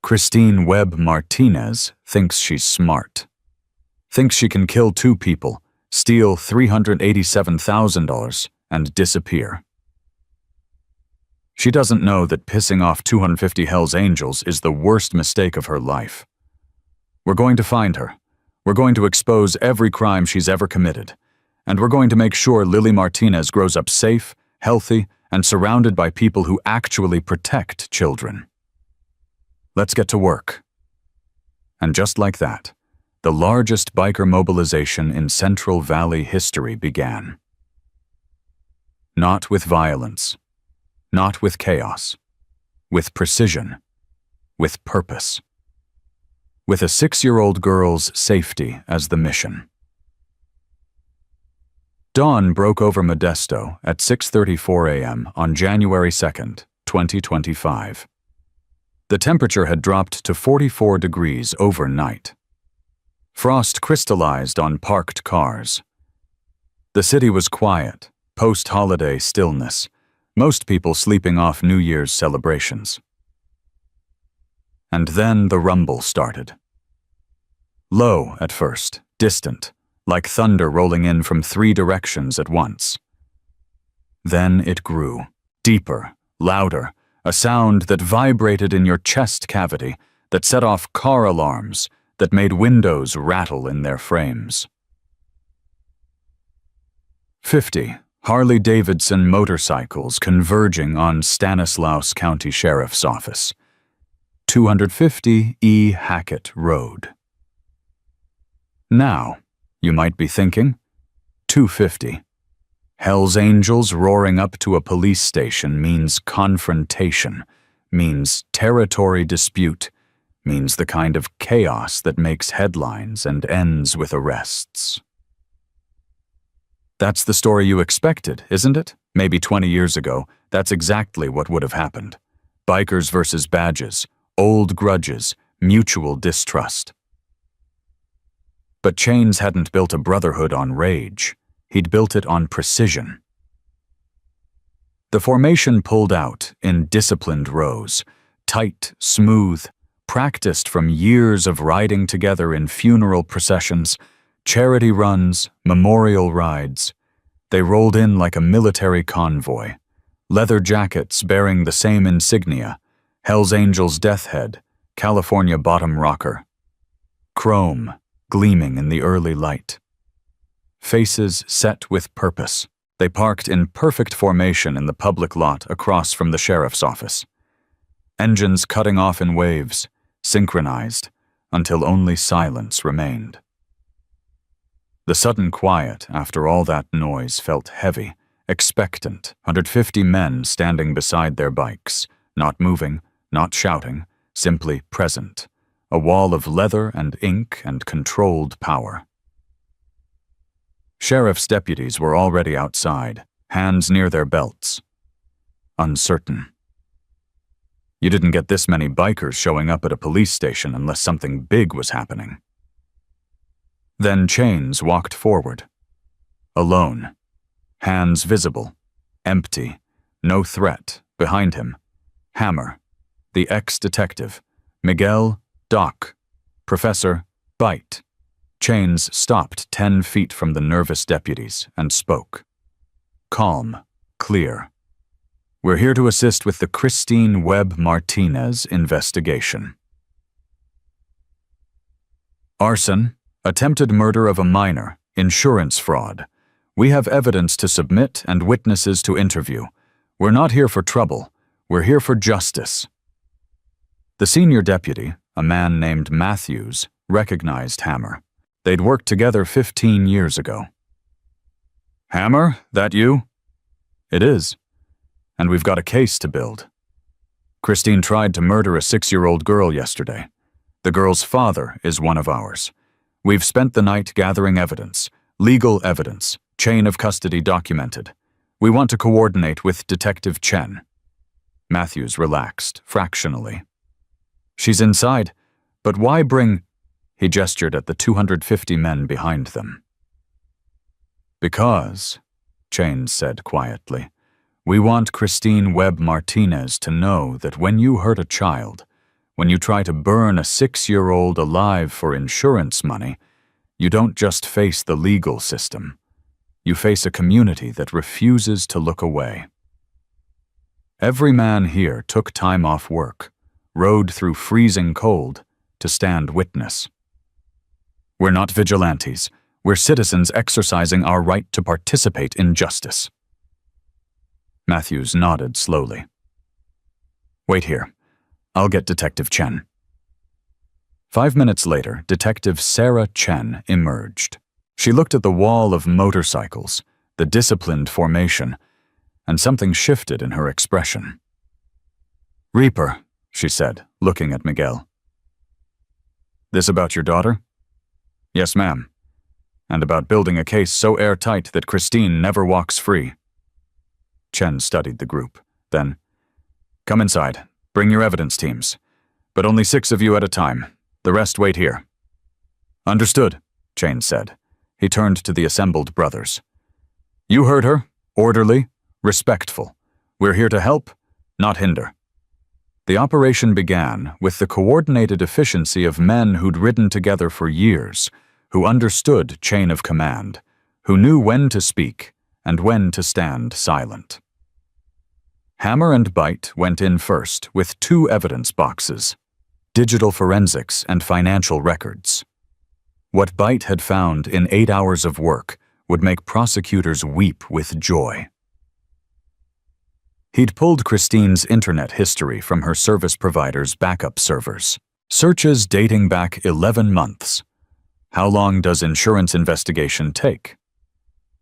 Christine Webb Martinez thinks she's smart. Thinks she can kill 2 people, steal $387,000, and disappear. She doesn't know that pissing off 250 Hells Angels is the worst mistake of her life. We're going to find her. We're going to expose every crime she's ever committed. And we're going to make sure Lily Martinez grows up safe, healthy, and surrounded by people who actually protect children. Let's get to work. And just like that, the largest biker mobilization in Central Valley history began. Not with violence. Not with chaos, with precision, with purpose, with a 6-year-old girl's safety as the mission. Dawn broke over Modesto at 6:34 a.m. on January 2nd, 2025. The temperature had dropped to 44 degrees overnight. Frost crystallized on parked cars. The city was quiet, post-holiday stillness. Most people sleeping off New Year's celebrations. And then the rumble started. Low at first, distant, like thunder rolling in from 3 directions at once. Then it grew, deeper, louder, a sound that vibrated in your chest cavity, that set off car alarms, that made windows rattle in their frames. 50 Harley-Davidson motorcycles converging on Stanislaus County Sheriff's Office. 250 E. Hackett Road. Now, you might be thinking, 250. Hell's Angels roaring up to a police station means confrontation, means territory dispute, means the kind of chaos that makes headlines and ends with arrests. That's the story you expected, isn't it? Maybe 20 years ago, that's exactly what would have happened. Bikers versus badges, old grudges, mutual distrust. But Chains hadn't built a brotherhood on rage. He'd built it on precision. The formation pulled out in disciplined rows, tight, smooth, practiced from years of riding together in funeral processions, charity runs, memorial rides. They rolled in like a military convoy, leather jackets bearing the same insignia, Hell's Angels death head, California bottom rocker. Chrome, gleaming in the early light. Faces set with purpose. They parked in perfect formation in the public lot across from the sheriff's office. Engines cutting off in waves, synchronized, until only silence remained. The sudden quiet after all that noise felt heavy, expectant. 150 men standing beside their bikes, not moving, not shouting, simply present. A wall of leather and ink and controlled power. Sheriff's deputies were already outside, hands near their belts. Uncertain. You didn't get this many bikers showing up at a police station unless something big was happening. Then Chains walked forward. Alone. Hands visible. Empty. No threat. Behind him. Hammer. The ex-detective. Miguel. Doc. Professor. Bite. Chains stopped 10 feet from the nervous deputies and spoke. Calm. Clear. We're here to assist with the Christine Webb Martinez investigation. Arson, attempted murder of a minor, insurance fraud. We have evidence to submit and witnesses to interview. We're not here for trouble. We're here for justice. The senior deputy, a man named Matthews, recognized Hammer. They'd worked together 15 years ago. Hammer, that you? It is. And we've got a case to build. Christine tried to murder a 6-year-old girl yesterday. The girl's father is one of ours. We've spent the night gathering evidence, legal evidence, chain of custody documented. We want to coordinate with Detective Chen. Matthews relaxed, fractionally. She's inside, but why bring... He gestured at the 250 men behind them. Because, Chains said quietly, we want Christine Webb Martinez to know that when you hurt a child, when you try to burn a 6-year-old alive for insurance money, you don't just face the legal system. You face a community that refuses to look away. Every man here took time off work, rode through freezing cold to stand witness. We're not vigilantes. We're citizens exercising our right to participate in justice. Matthews nodded slowly. Wait here. I'll get Detective Chen. 5 minutes later, Detective Sarah Chen emerged. She looked at the wall of motorcycles, the disciplined formation, and something shifted in her expression. Reaper, she said, looking at Miguel. This about your daughter? Yes, ma'am. And about building a case so airtight that Christine never walks free. Chen studied the group. Then, come inside. Bring your evidence teams. But only 6 of you at a time. The rest wait here. Understood, Chen said. He turned to the assembled brothers. You heard her. Orderly, respectful. We're here to help, not hinder. The operation began with the coordinated efficiency of men who'd ridden together for years, who understood chain of command, who knew when to speak and when to stand silent. Hammer and Bite went in first with 2 evidence boxes, digital forensics and financial records. What Bite had found in 8 hours of work would make prosecutors weep with joy. He'd pulled Christine's internet history from her service provider's backup servers. Searches dating back 11 months. How long does insurance investigation take?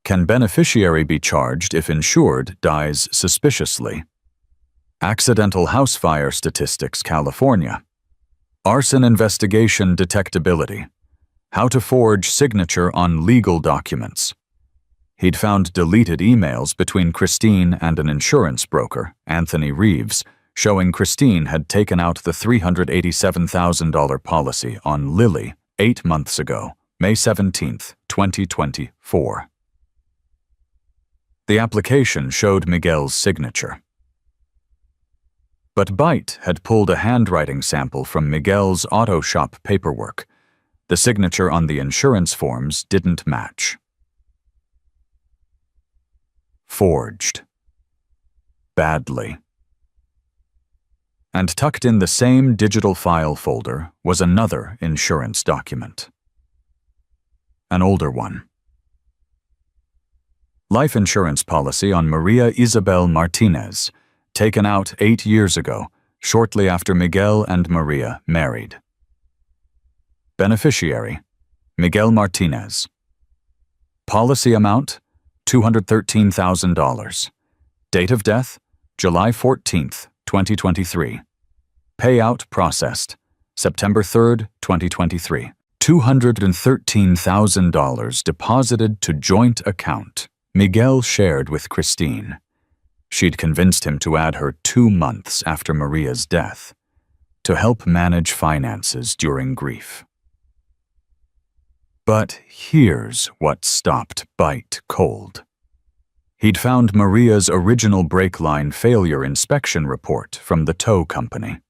Can beneficiary be charged if insured dies suspiciously? Accidental house fire statistics, California. Arson investigation detectability. How to forge signature on legal documents. He'd found deleted emails between Christine and an insurance broker, Anthony Reeves, showing Christine had taken out the $387,000 policy on Lily 8 months ago, May 17, 2024. The application showed Miguel's signature. But Bite had pulled a handwriting sample from Miguel's auto shop paperwork. The signature on the insurance forms didn't match. Forged. Badly. And tucked in the same digital file folder was another insurance document. An older one. Life insurance policy on Maria Isabel Martinez, taken out 8 years ago, shortly after Miguel and Maria married. Beneficiary: Miguel Martinez. Policy amount: $213,000. Date of death: July 14th, 2023. Payout processed: September 3rd, 2023. $213,000 deposited to joint account. Miguel shared with Christine. She'd convinced him to add her 2 months after Maria's death to help manage finances during grief. But here's what stopped Bite cold. He'd found Maria's original brake line failure inspection report from the tow company.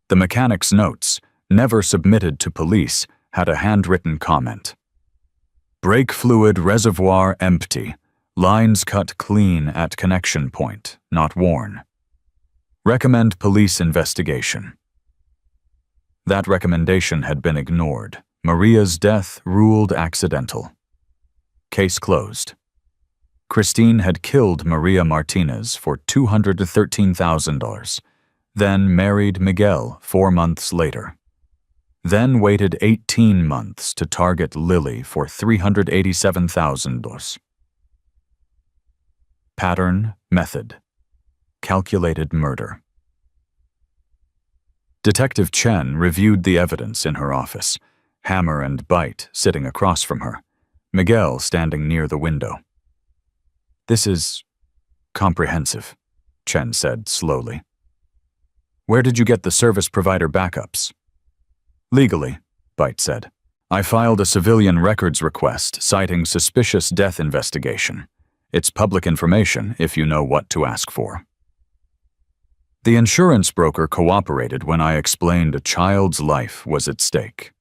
The mechanic's notes, never submitted to police, had a handwritten comment. Brake fluid reservoir empty. Lines cut clean at connection point, not worn. Recommend police investigation. That recommendation had been ignored. Maria's death ruled accidental. Case closed. Christine had killed Maria Martinez for $213,000, then married Miguel 4 months later. Then waited 18 months to target Lily for $387,000. Pattern, method: calculated murder. Detective Chen reviewed the evidence in her office, Hammer and Bite sitting across from her, Miguel standing near the window. This is comprehensive, Chen said slowly. Where did you get the service provider backups? Legally, Bite said. I filed a civilian records request citing suspicious death investigation. It's public information if you know what to ask for. The insurance broker cooperated when I explained a child's life was at stake.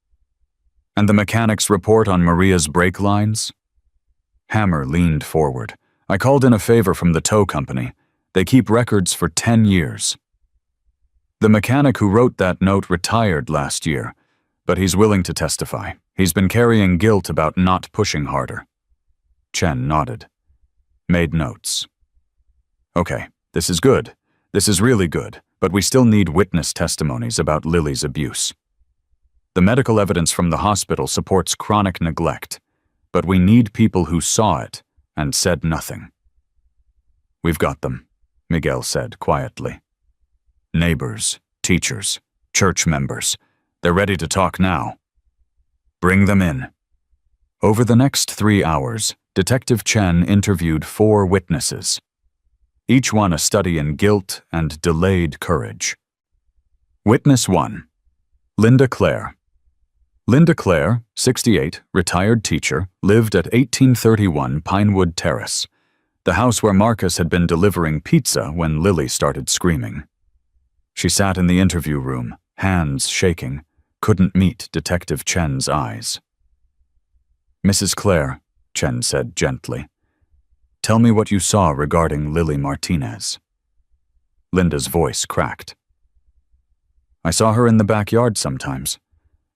And the mechanic's report on Maria's brake lines? Hammer leaned forward. I called in a favor from the tow company. They keep records for 10 years. The mechanic who wrote that note retired last year, but he's willing to testify. He's been carrying guilt about not pushing harder. Chen nodded. Made notes. Okay, this is good. This is really good, but we still need witness testimonies about Lily's abuse. The medical evidence from the hospital supports chronic neglect, but we need people who saw it and said nothing. We've got them, Miguel said quietly. Neighbors, teachers, church members. They're ready to talk now. Bring them in. Over the next 3 hours, Detective Chen interviewed 4 witnesses, each one a study in guilt and delayed courage. Witness 1. Linda Clare. Linda Clare, 68, retired teacher, lived at 1831 Pinewood Terrace, the house where Marcus had been delivering pizza when Lily started screaming. She sat in the interview room, hands shaking, couldn't meet Detective Chen's eyes. Mrs. Clare, Chen said gently, tell me what you saw regarding Lily Martinez. Linda's voice cracked. I saw her in the backyard sometimes.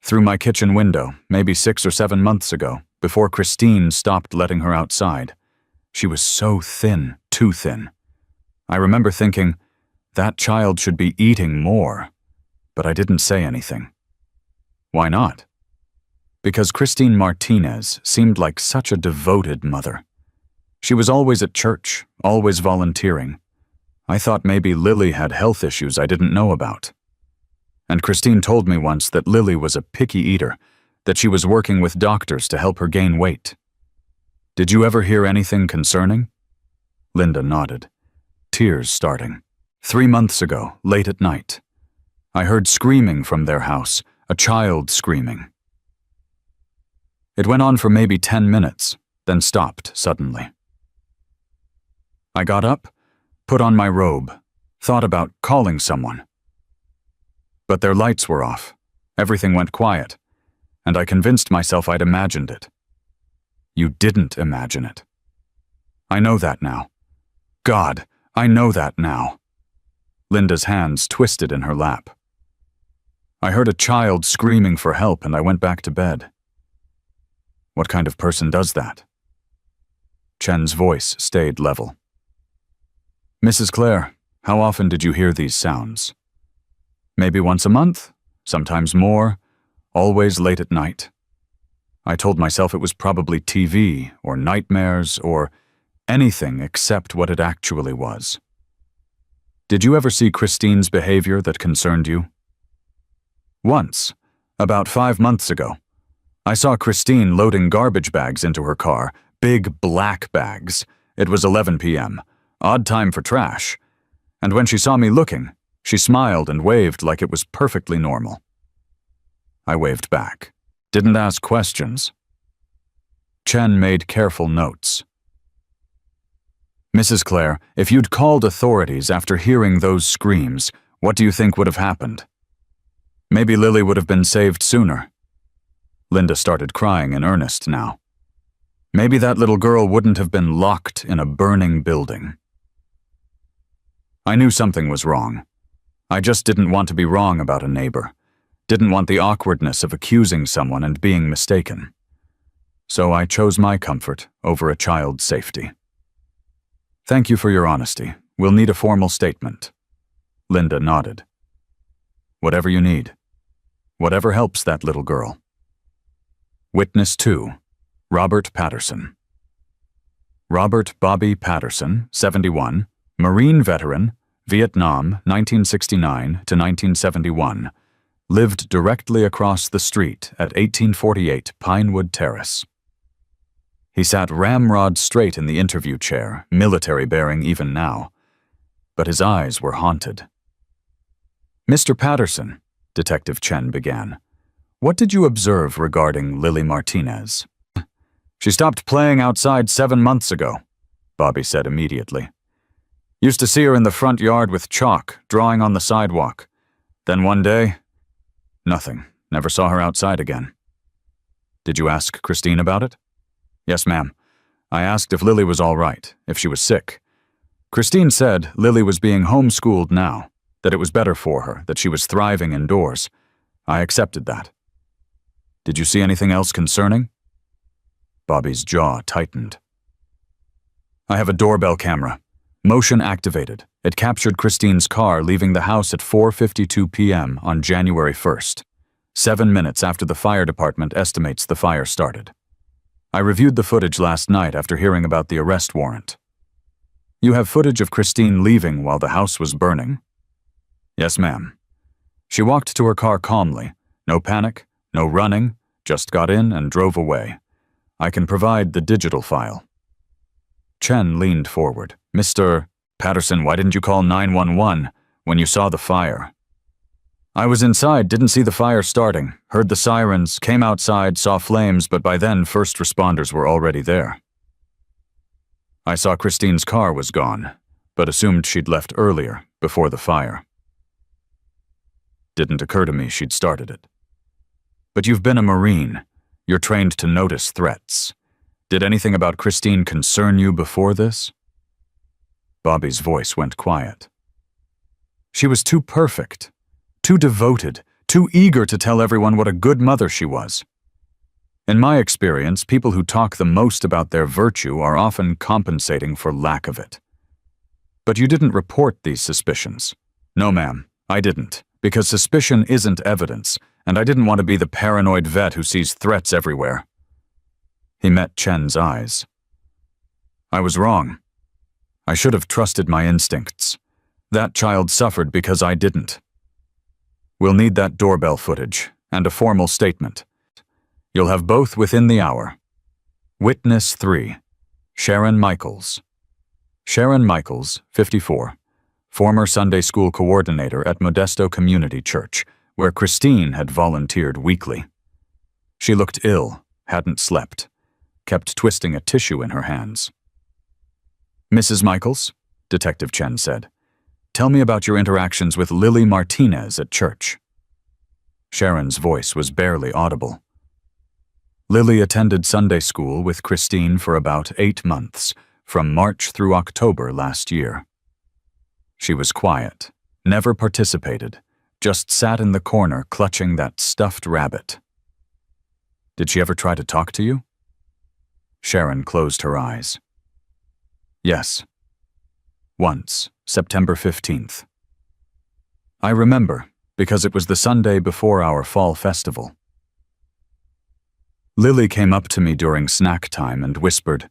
Through my kitchen window, maybe 6 or 7 months ago, before Christine stopped letting her outside. She was so thin, too thin. I remember thinking, that child should be eating more, but I didn't say anything. Why not? Because Christine Martinez seemed like such a devoted mother. She was always at church, always volunteering. I thought maybe Lily had health issues I didn't know about. And Christine told me once that Lily was a picky eater, that she was working with doctors to help her gain weight. Did you ever hear anything concerning? Linda nodded, tears starting. 3 months ago, late at night, I heard screaming from their house, a child screaming. It went on for maybe 10 minutes, then stopped suddenly. I got up, put on my robe, thought about calling someone. But their lights were off, everything went quiet, and I convinced myself I'd imagined it. You didn't imagine it. I know that now. God, I know that now. Linda's hands twisted in her lap. I heard a child screaming for help and I went back to bed. What kind of person does that? Chen's voice stayed level. Mrs. Clare, how often did you hear these sounds? Maybe once a month, sometimes more, always late at night. I told myself it was probably TV or nightmares or anything except what it actually was. Did you ever see Christine's behavior that concerned you? Once, about 5 months ago, I saw Christine loading garbage bags into her car, big black bags. It was 11 p.m., odd time for trash, and when she saw me looking, she smiled and waved like it was perfectly normal. I waved back, didn't ask questions. Chen made careful notes. Mrs. Clare, if you'd called authorities after hearing those screams, what do you think would have happened? Maybe Lily would have been saved sooner. Linda started crying in earnest now. Maybe that little girl wouldn't have been locked in a burning building. I knew something was wrong. I just didn't want to be wrong about a neighbor. Didn't want the awkwardness of accusing someone and being mistaken. So I chose my comfort over a child's safety. Thank you for your honesty. We'll need a formal statement. Linda nodded. Whatever you need. Whatever helps that little girl. Witness 2. Robert Patterson. Robert Bobby Patterson, 71, Marine veteran, Vietnam, 1969 to 1971, lived directly across the street at 1848 Pinewood Terrace. He sat ramrod straight in the interview chair, military bearing even now, but his eyes were haunted. Mr. Patterson, Detective Chen began, what did you observe regarding Lily Martinez? She stopped playing outside 7 months ago, Bobby said immediately. Used to see her in the front yard with chalk, drawing on the sidewalk. Then one day, nothing. Never saw her outside again. Did you ask Christine about it? Yes, ma'am. I asked if Lily was all right, if she was sick. Christine said Lily was being homeschooled now, that it was better for her, that she was thriving indoors. I accepted that. Did you see anything else concerning? Bobby's jaw tightened. I have a doorbell camera. Motion activated. It captured Christine's car leaving the house at 4:52 p.m. on January 1st, 7 minutes after the fire department estimates the fire started. I reviewed the footage last night after hearing about the arrest warrant. You have footage of Christine leaving while the house was burning? Yes, ma'am. She walked to her car calmly. No panic, no running, just got in and drove away. I can provide the digital file. Chen leaned forward. Mr. Patterson, why didn't you call 911 when you saw the fire? I was inside, didn't see the fire starting, heard the sirens, came outside, saw flames, but by then first responders were already there. I saw Christine's car was gone, but assumed she'd left earlier, before the fire. Didn't occur to me she'd started it. But you've been a Marine. You're trained to notice threats. Did anything about Christine concern you before this? Bobby's voice went quiet. She was too perfect, too devoted, too eager to tell everyone what a good mother she was. In my experience, people who talk the most about their virtue are often compensating for lack of it. But you didn't report these suspicions. No, ma'am, I didn't, because suspicion isn't evidence, and I didn't want to be the paranoid vet who sees threats everywhere. He met Chen's eyes. I was wrong. I should have trusted my instincts. That child suffered because I didn't. We'll need that doorbell footage and a formal statement. You'll have both within the hour. Witness 3. Sharon Michaels. Sharon Michaels, 54, former Sunday school coordinator at Modesto Community Church, where Christine had volunteered weekly. She looked ill, hadn't slept, kept twisting a tissue in her hands. Mrs. Michaels, Detective Chen said, tell me about your interactions with Lily Martinez at church. Sharon's voice was barely audible. Lily attended Sunday school with Christine for about 8 months, from March through October last year. She was quiet, never participated, just sat in the corner clutching that stuffed rabbit. Did she ever try to talk to you? Sharon closed her eyes. Yes. Once, September 15th. I remember, because it was the Sunday before our fall festival. Lily came up to me during snack time and whispered,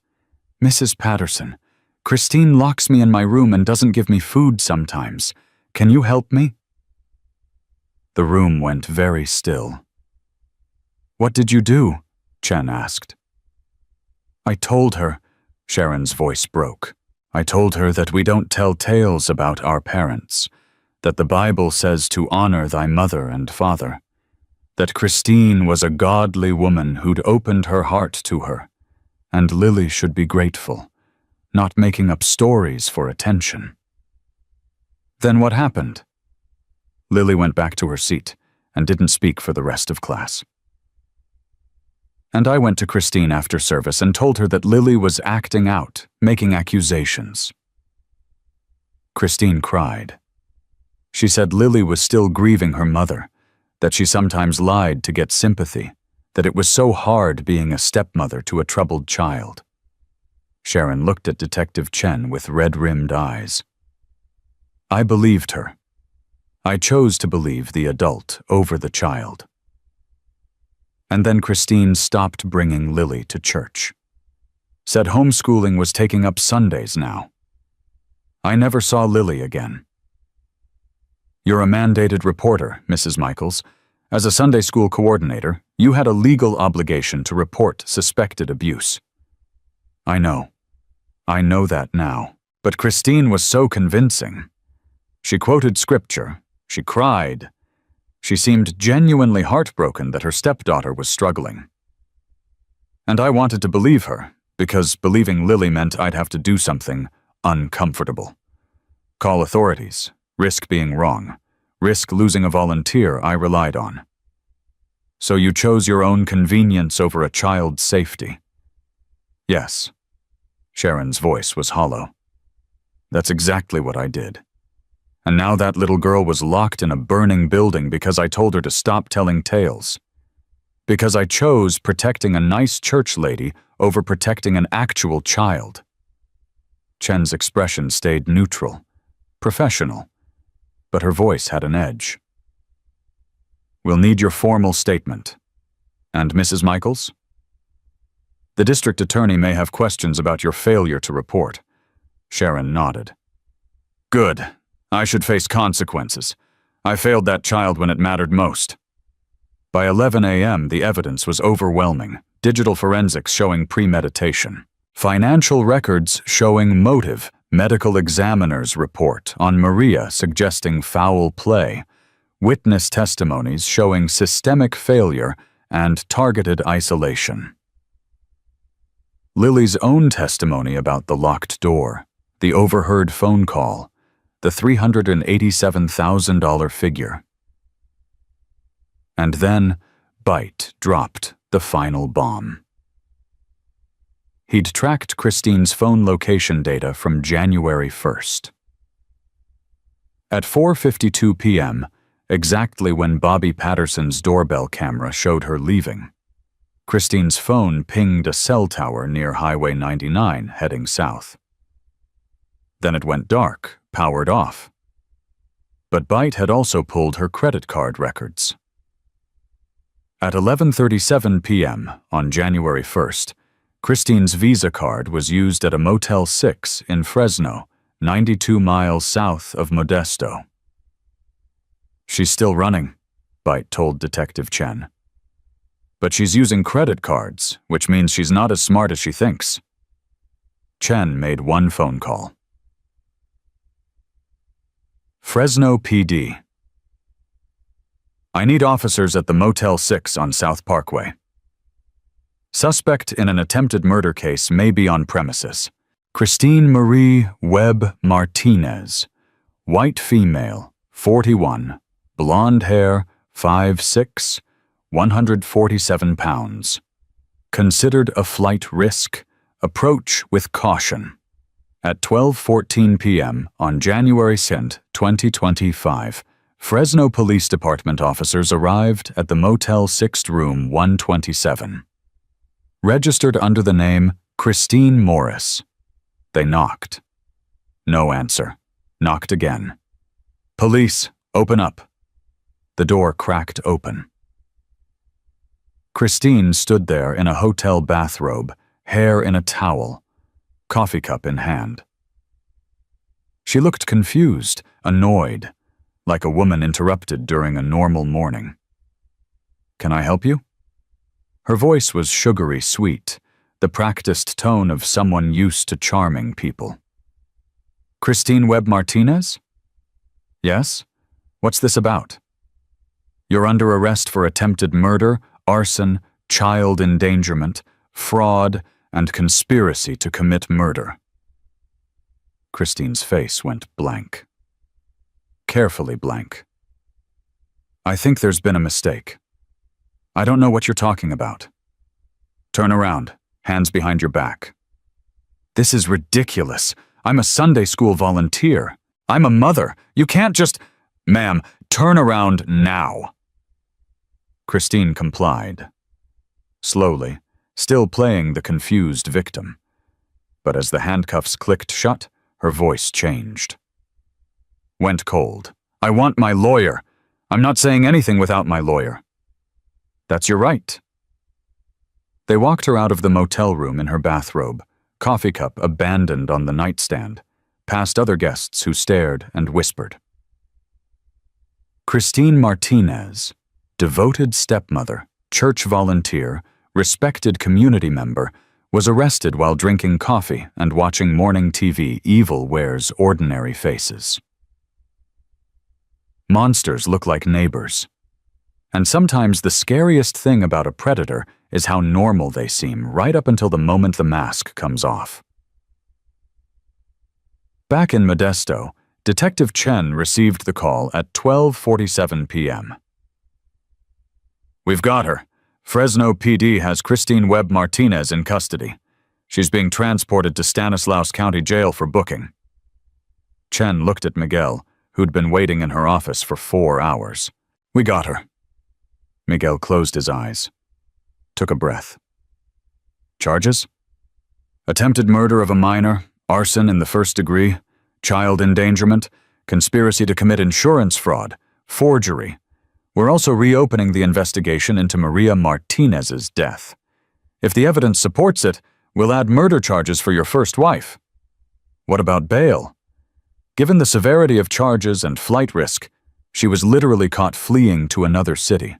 "Mrs. Patterson, Christine locks me in my room and doesn't give me food sometimes. Can you help me?" The room went very still. "What did you do?" Chen asked. "I told her," Sharon's voice broke. "I told her that we don't tell tales about our parents, that the Bible says to honor thy mother and father, that Christine was a godly woman who'd opened her heart to her, and Lily should be grateful, not making up stories for attention." "Then what happened?" Lily went back to her seat and didn't speak for the rest of class. And I went to Christine after service and told her that Lily was acting out, making accusations. Christine cried. She said Lily was still grieving her mother, that she sometimes lied to get sympathy, that it was so hard being a stepmother to a troubled child. Sharon looked at Detective Chen with red-rimmed eyes. I believed her. I chose to believe the adult over the child. And then Christine stopped bringing Lily to church. Said homeschooling was taking up Sundays now. I never saw Lily again. You're a mandated reporter, Mrs. Michaels. As a Sunday school coordinator, you had a legal obligation to report suspected abuse. I know. I know that now. But Christine was so convincing. She quoted scripture. She cried. She seemed genuinely heartbroken that her stepdaughter was struggling. And I wanted to believe her, because believing Lily meant I'd have to do something uncomfortable. Call authorities, risk being wrong, risk losing a volunteer I relied on. So you chose your own convenience over a child's safety. Yes. Sharon's voice was hollow. That's exactly what I did. And now that little girl was locked in a burning building because I told her to stop telling tales. Because I chose protecting a nice church lady over protecting an actual child. Chen's expression stayed neutral, professional, but her voice had an edge. We'll need your formal statement. And Mrs. Michaels? The district attorney may have questions about your failure to report. Sharon nodded. Good. I should face consequences. I failed that child when it mattered most. By 11 a.m., the evidence was overwhelming. Digital forensics showing premeditation. Financial records showing motive. Medical examiner's report on Maria suggesting foul play. Witness testimonies showing systemic failure and targeted isolation. Lily's own testimony about the locked door, the overheard phone call, the $387,000 figure. And then, Byte dropped the final bomb. He'd tracked Christine's phone location data from January 1st. At 4:52 p.m., exactly when Bobby Patterson's doorbell camera showed her leaving, Christine's phone pinged a cell tower near Highway 99 heading south. Then it went dark, powered off. But Byte had also pulled her credit card records. At 11:37 p.m. on January 1st, Christine's Visa card was used at a Motel 6 in Fresno, 92 miles south of Modesto. She's still running, Byte told Detective Chen. But she's using credit cards, which means she's not as smart as she thinks. Chen made one phone call. Fresno PD. I need officers at the Motel 6 on South Parkway. Suspect in an attempted murder case may be on premises. Christine Marie Webb Martinez. White female, 41. Blonde hair, 5'6", 147 pounds. Considered a flight risk. Approach with caution. At 12:14 p.m. on January 2nd, 2025, Fresno Police Department officers arrived at the Motel 6 room 127. Registered under the name Christine Morris. They knocked. No answer. Knocked again. Police, open up. The door cracked open. Christine stood there in a hotel bathrobe, hair in a towel, coffee cup in hand. She looked confused, annoyed, like a woman interrupted during a normal morning. "Can I help you?" Her voice was sugary sweet, the practiced tone of someone used to charming people. "Christine Webb Martinez?" "Yes? What's this about?" "You're under arrest for attempted murder, arson, child endangerment, fraud, and conspiracy to commit murder." Christine's face went blank. Carefully blank. "I think there's been a mistake. I don't know what you're talking about." "Turn around, hands behind your back." "This is ridiculous. I'm a Sunday school volunteer. I'm a mother. You can't just—" "Ma'am, turn around now." Christine complied. Slowly, still playing the confused victim. But as the handcuffs clicked shut, her voice changed. Went cold. "I want my lawyer. I'm not saying anything without my lawyer." "That's your right." They walked her out of the motel room in her bathrobe, coffee cup abandoned on the nightstand, past other guests who stared and whispered. Christine Martinez, devoted stepmother, church volunteer, respected community member, was arrested while drinking coffee and watching morning TV. Evil wears ordinary faces. Monsters look like neighbors. And sometimes the scariest thing about a predator is how normal they seem right up until the moment the mask comes off. Back in Modesto, Detective Chen received the call at 12:47 p.m. "We've got her. Fresno PD has Christine Webb Martinez in custody. She's being transported to Stanislaus County Jail for booking." Chen looked at Miguel, who'd been waiting in her office for 4 hours. "We got her." Miguel closed his eyes, took a breath. "Charges? Attempted murder of a minor, arson in the first degree, child endangerment, conspiracy to commit insurance fraud, forgery. We're also reopening the investigation into Maria Martinez's death. If the evidence supports it, we'll add murder charges for your first wife." "What about bail?" "Given the severity of charges and flight risk, she was literally caught fleeing to another city.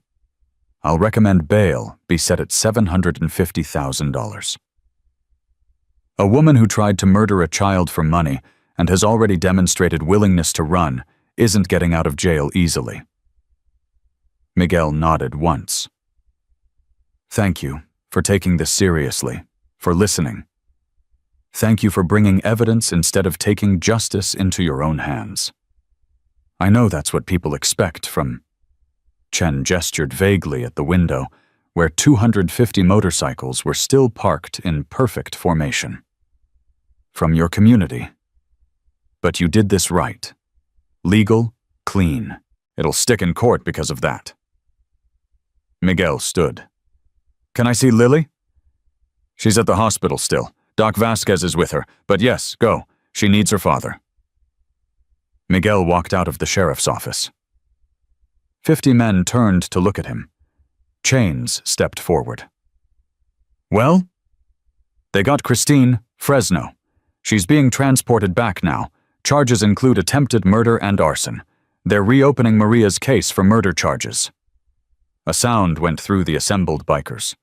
I'll recommend bail be set at $750,000. A woman who tried to murder a child for money and has already demonstrated willingness to run isn't getting out of jail easily." Miguel nodded once. "Thank you for taking this seriously, for listening. Thank you for bringing evidence instead of taking justice into your own hands. I know that's what people expect from—" Chen gestured vaguely at the window, where 250 motorcycles were still parked in perfect formation. "From your community. But you did this right. Legal, clean. It'll stick in court because of that." Miguel stood. "Can I see Lily?" "She's at the hospital still. Doc Vasquez is with her, but yes, go. She needs her father." Miguel walked out of the sheriff's office. 50 men turned to look at him. Chains stepped forward. "Well?" "They got Christine, Fresno. She's being transported back now. Charges include attempted murder and arson. They're reopening Maria's case for murder charges." A sound went through the assembled bikers.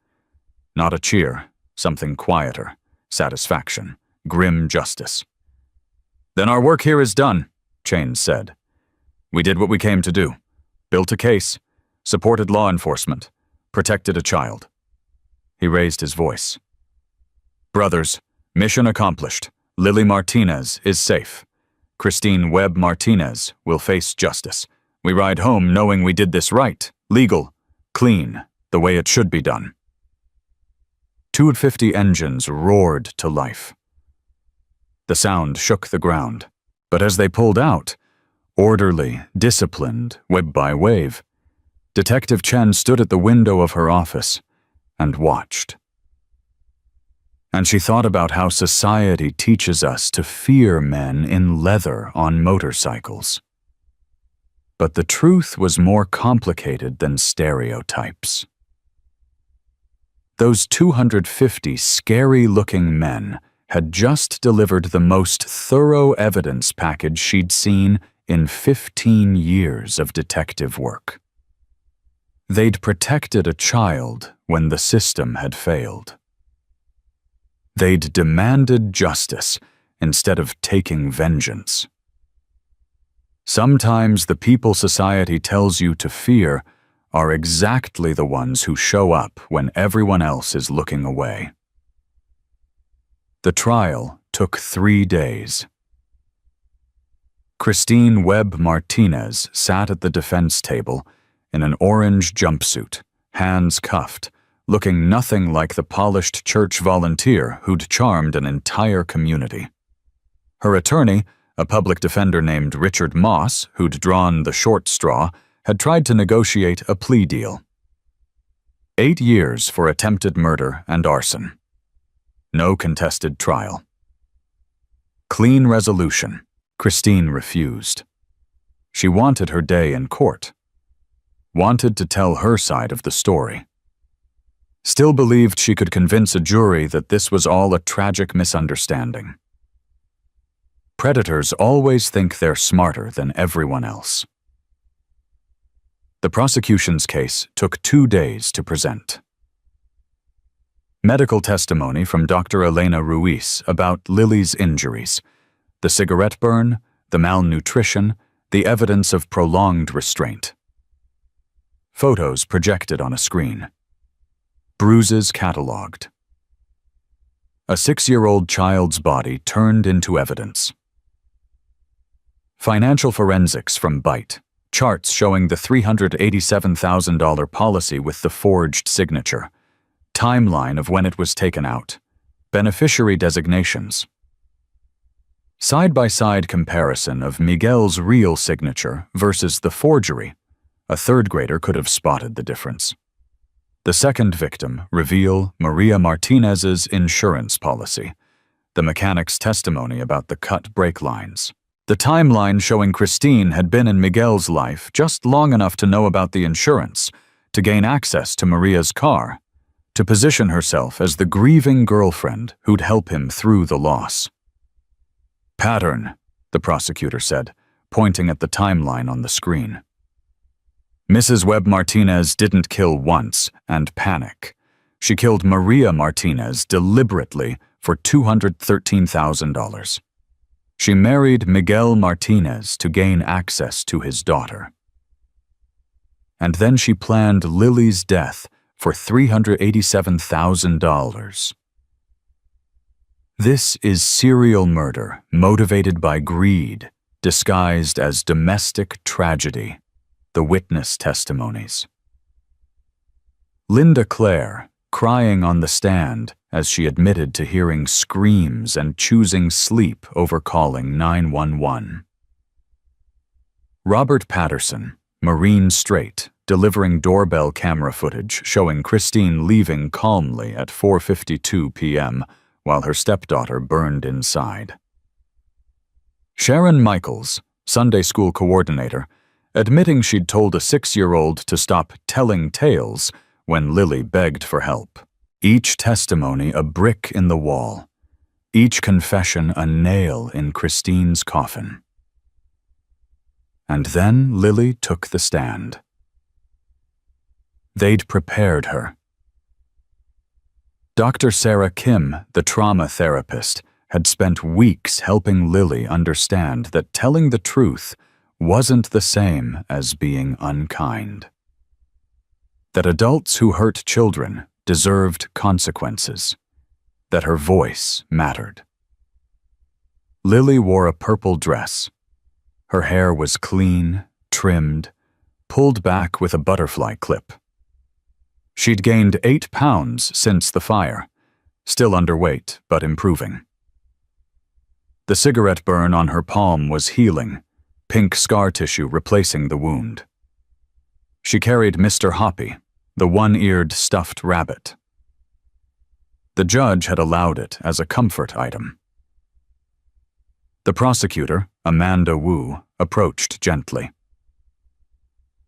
Not a cheer, something quieter, satisfaction, grim justice. "Then our work here is done," Chains said. "We did what we came to do. Built a case, supported law enforcement, protected a child." He raised his voice. "Brothers, mission accomplished. Lily Martinez is safe. Christine Webb Martinez will face justice. We ride home knowing we did this right, legal, clean, the way it should be done." 250 engines roared to life. The sound shook the ground, but as they pulled out, orderly, disciplined, wave by wave, Detective Chen stood at the window of her office and watched. And she thought about how society teaches us to fear men in leather on motorcycles. But the truth was more complicated than stereotypes. Those 250 scary-looking men had just delivered the most thorough evidence package she'd seen in 15 years of detective work. They'd protected a child when the system had failed. They'd demanded justice instead of taking vengeance. Sometimes the people society tells you to fear are exactly the ones who show up when everyone else is looking away. The trial took 3 days. Christine Webb Martinez sat at the defense table in an orange jumpsuit, hands cuffed, looking nothing like the polished church volunteer who'd charmed an entire community. Her attorney, a public defender named Richard Moss, who'd drawn the short straw, had tried to negotiate a plea deal. 8 years for attempted murder and arson. No contested trial. Clean resolution. Christine refused. She wanted her day in court. Wanted to tell her side of the story. Still believed she could convince a jury that this was all a tragic misunderstanding. Predators always think they're smarter than everyone else. The prosecution's case took 2 days to present. Medical testimony from Dr. Elena Ruiz about Lily's injuries, the cigarette burn, the malnutrition, the evidence of prolonged restraint. Photos projected on a screen. Bruises catalogued. A 6-year-old child's body turned into evidence. Financial forensics from Byte, charts showing the $387,000 policy with the forged signature, timeline of when it was taken out, beneficiary designations. Side-by-side comparison of Miguel's real signature versus the forgery. A third grader could have spotted the difference. The second victim reveal Maria Martinez's insurance policy, the mechanic's testimony about the cut brake lines. The timeline showing Christine had been in Miguel's life just long enough to know about the insurance, to gain access to Maria's car, to position herself as the grieving girlfriend who'd help him through the loss. Pattern, the prosecutor said, pointing at the timeline on the screen. Mrs. Webb Martinez didn't kill once and panic. She killed Maria Martinez deliberately for $213,000. She married Miguel Martinez to gain access to his daughter. And then she planned Lily's death for $387,000. This is serial murder motivated by greed, disguised as domestic tragedy, the witness testimonies. Linda Clare, crying on the stand as she admitted to hearing screams and choosing sleep over calling 911. Robert Patterson, Marine Straight, delivering doorbell camera footage showing Christine leaving calmly at 4:52 p.m. while her stepdaughter burned inside. Sharon Michaels, Sunday school coordinator, admitting she'd told a 6-year-old to stop telling tales when Lily begged for help. Each testimony a brick in the wall, each confession a nail in Christine's coffin. And then Lily took the stand. They'd prepared her. Dr. Sarah Kim, the trauma therapist, had spent weeks helping Lily understand that telling the truth wasn't the same as being unkind. That adults who hurt children deserved consequences. That her voice mattered. Lily wore a purple dress. Her hair was clean, trimmed, pulled back with a butterfly clip. She'd gained 8 pounds since the fire, still underweight but improving. The cigarette burn on her palm was healing, pink scar tissue replacing the wound. She carried Mr. Hoppy, the one-eared stuffed rabbit. The judge had allowed it as a comfort item. The prosecutor, Amanda Wu, approached gently.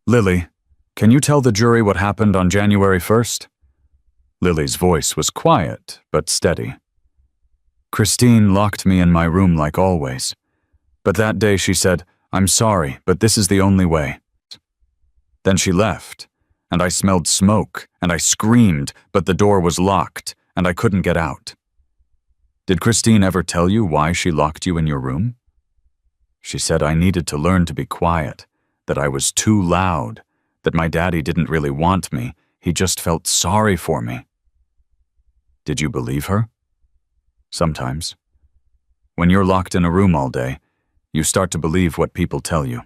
"Lily, can you tell the jury what happened on January 1st? Lily's voice was quiet but steady. Christine locked me in my room like always. But that day she said, "I'm sorry, but this is the only way." Then she left, and I smelled smoke, and I screamed, but the door was locked, and I couldn't get out. Did Christine ever tell you why she locked you in your room? She said I needed to learn to be quiet, that I was too loud, that my daddy didn't really want me, he just felt sorry for me. Did you believe her? Sometimes. When you're locked in a room all day, you start to believe what people tell you.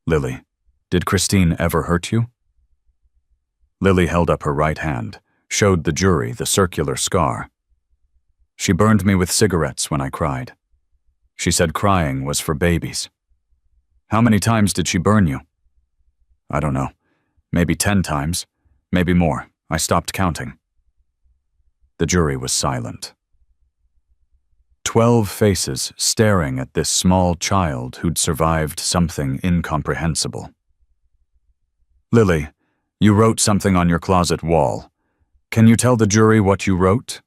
Lily, did Christine ever hurt you? Lily held up her right hand, showed the jury the circular scar. She burned me with cigarettes when I cried. She said crying was for babies. How many times did she burn you? I don't know. Maybe 10 times. Maybe more. I stopped counting. The jury was silent. 12 faces staring at this small child who'd survived something incomprehensible. Lily, you wrote something on your closet wall. Can you tell the jury what you wrote?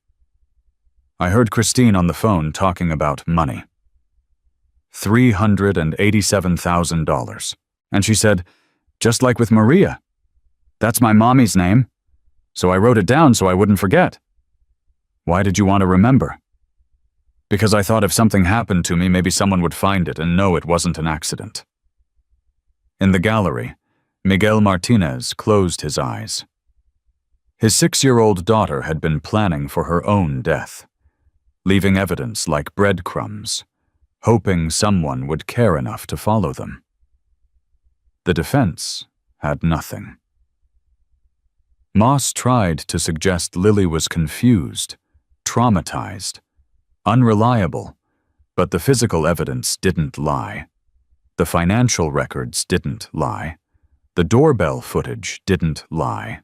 I heard Christine on the phone talking about money. $387,000. And she said, "Just like with Maria. That's my mommy's name. So I wrote it down so I wouldn't forget." Why did you want to remember? Because I thought if something happened to me, maybe someone would find it and know it wasn't an accident. In the gallery, Miguel Martinez closed his eyes. His 6-year-old daughter had been planning for her own death, leaving evidence like breadcrumbs, hoping someone would care enough to follow them. The defense had nothing. Moss tried to suggest Lily was confused, traumatized, unreliable, but the physical evidence didn't lie. The financial records didn't lie. The doorbell footage didn't lie.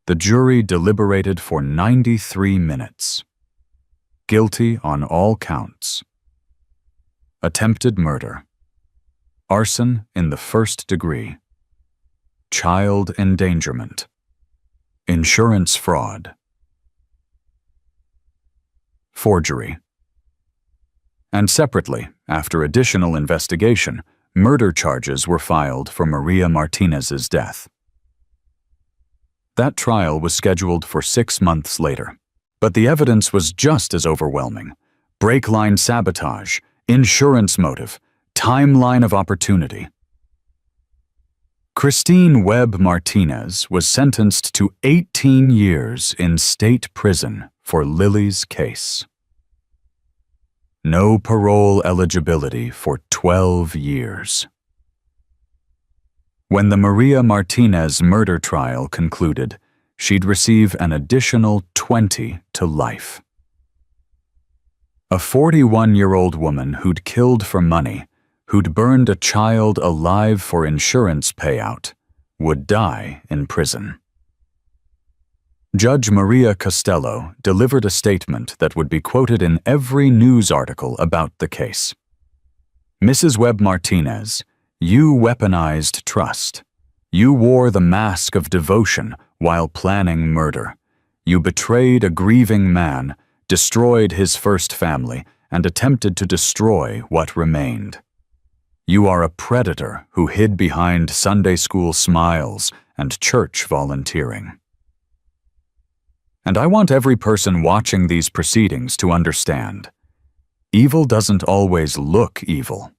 The jury deliberated for 93 minutes. Guilty on all counts. Attempted murder. Arson in the first degree. Child endangerment. Insurance fraud. Forgery. And separately, after additional investigation, murder charges were filed for Maria Martinez's death. That trial was scheduled for 6 months later, but the evidence was just as overwhelming. Brake line sabotage, insurance motive, timeline of opportunity. Christine Webb Martinez was sentenced to 18 years in state prison for Lily's case. No parole eligibility for 12 years. When the Maria Martinez murder trial concluded, she'd receive an additional 20 to life. A 41-year-old woman who'd killed for money, who'd burned a child alive for insurance payout, would die in prison. Judge Maria Costello delivered a statement that would be quoted in every news article about the case. Mrs. Webb Martinez, you weaponized trust. You wore the mask of devotion while planning murder. You betrayed a grieving man, destroyed his first family, and attempted to destroy what remained. You are a predator who hid behind Sunday school smiles and church volunteering. And I want every person watching these proceedings to understand, evil doesn't always look evil.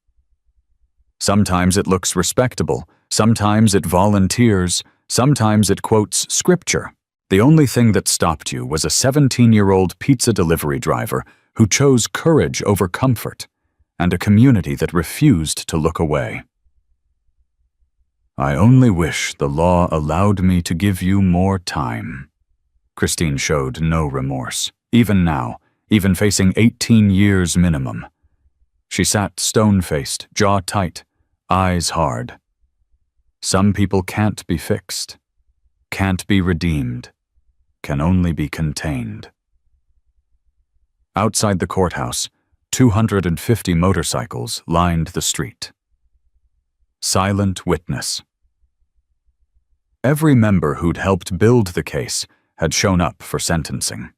Sometimes it looks respectable, sometimes it volunteers, sometimes it quotes scripture. The only thing that stopped you was a 17-year-old pizza delivery driver who chose courage over comfort, and a community that refused to look away. I only wish the law allowed me to give you more time. Christine showed no remorse, even now, even facing 18 years minimum. She sat stone-faced, jaw tight, eyes hard. Some people can't be fixed, can't be redeemed, can only be contained. Outside the courthouse, 250 motorcycles lined the street. Silent witness. Every member who'd helped build the case had shown up for sentencing.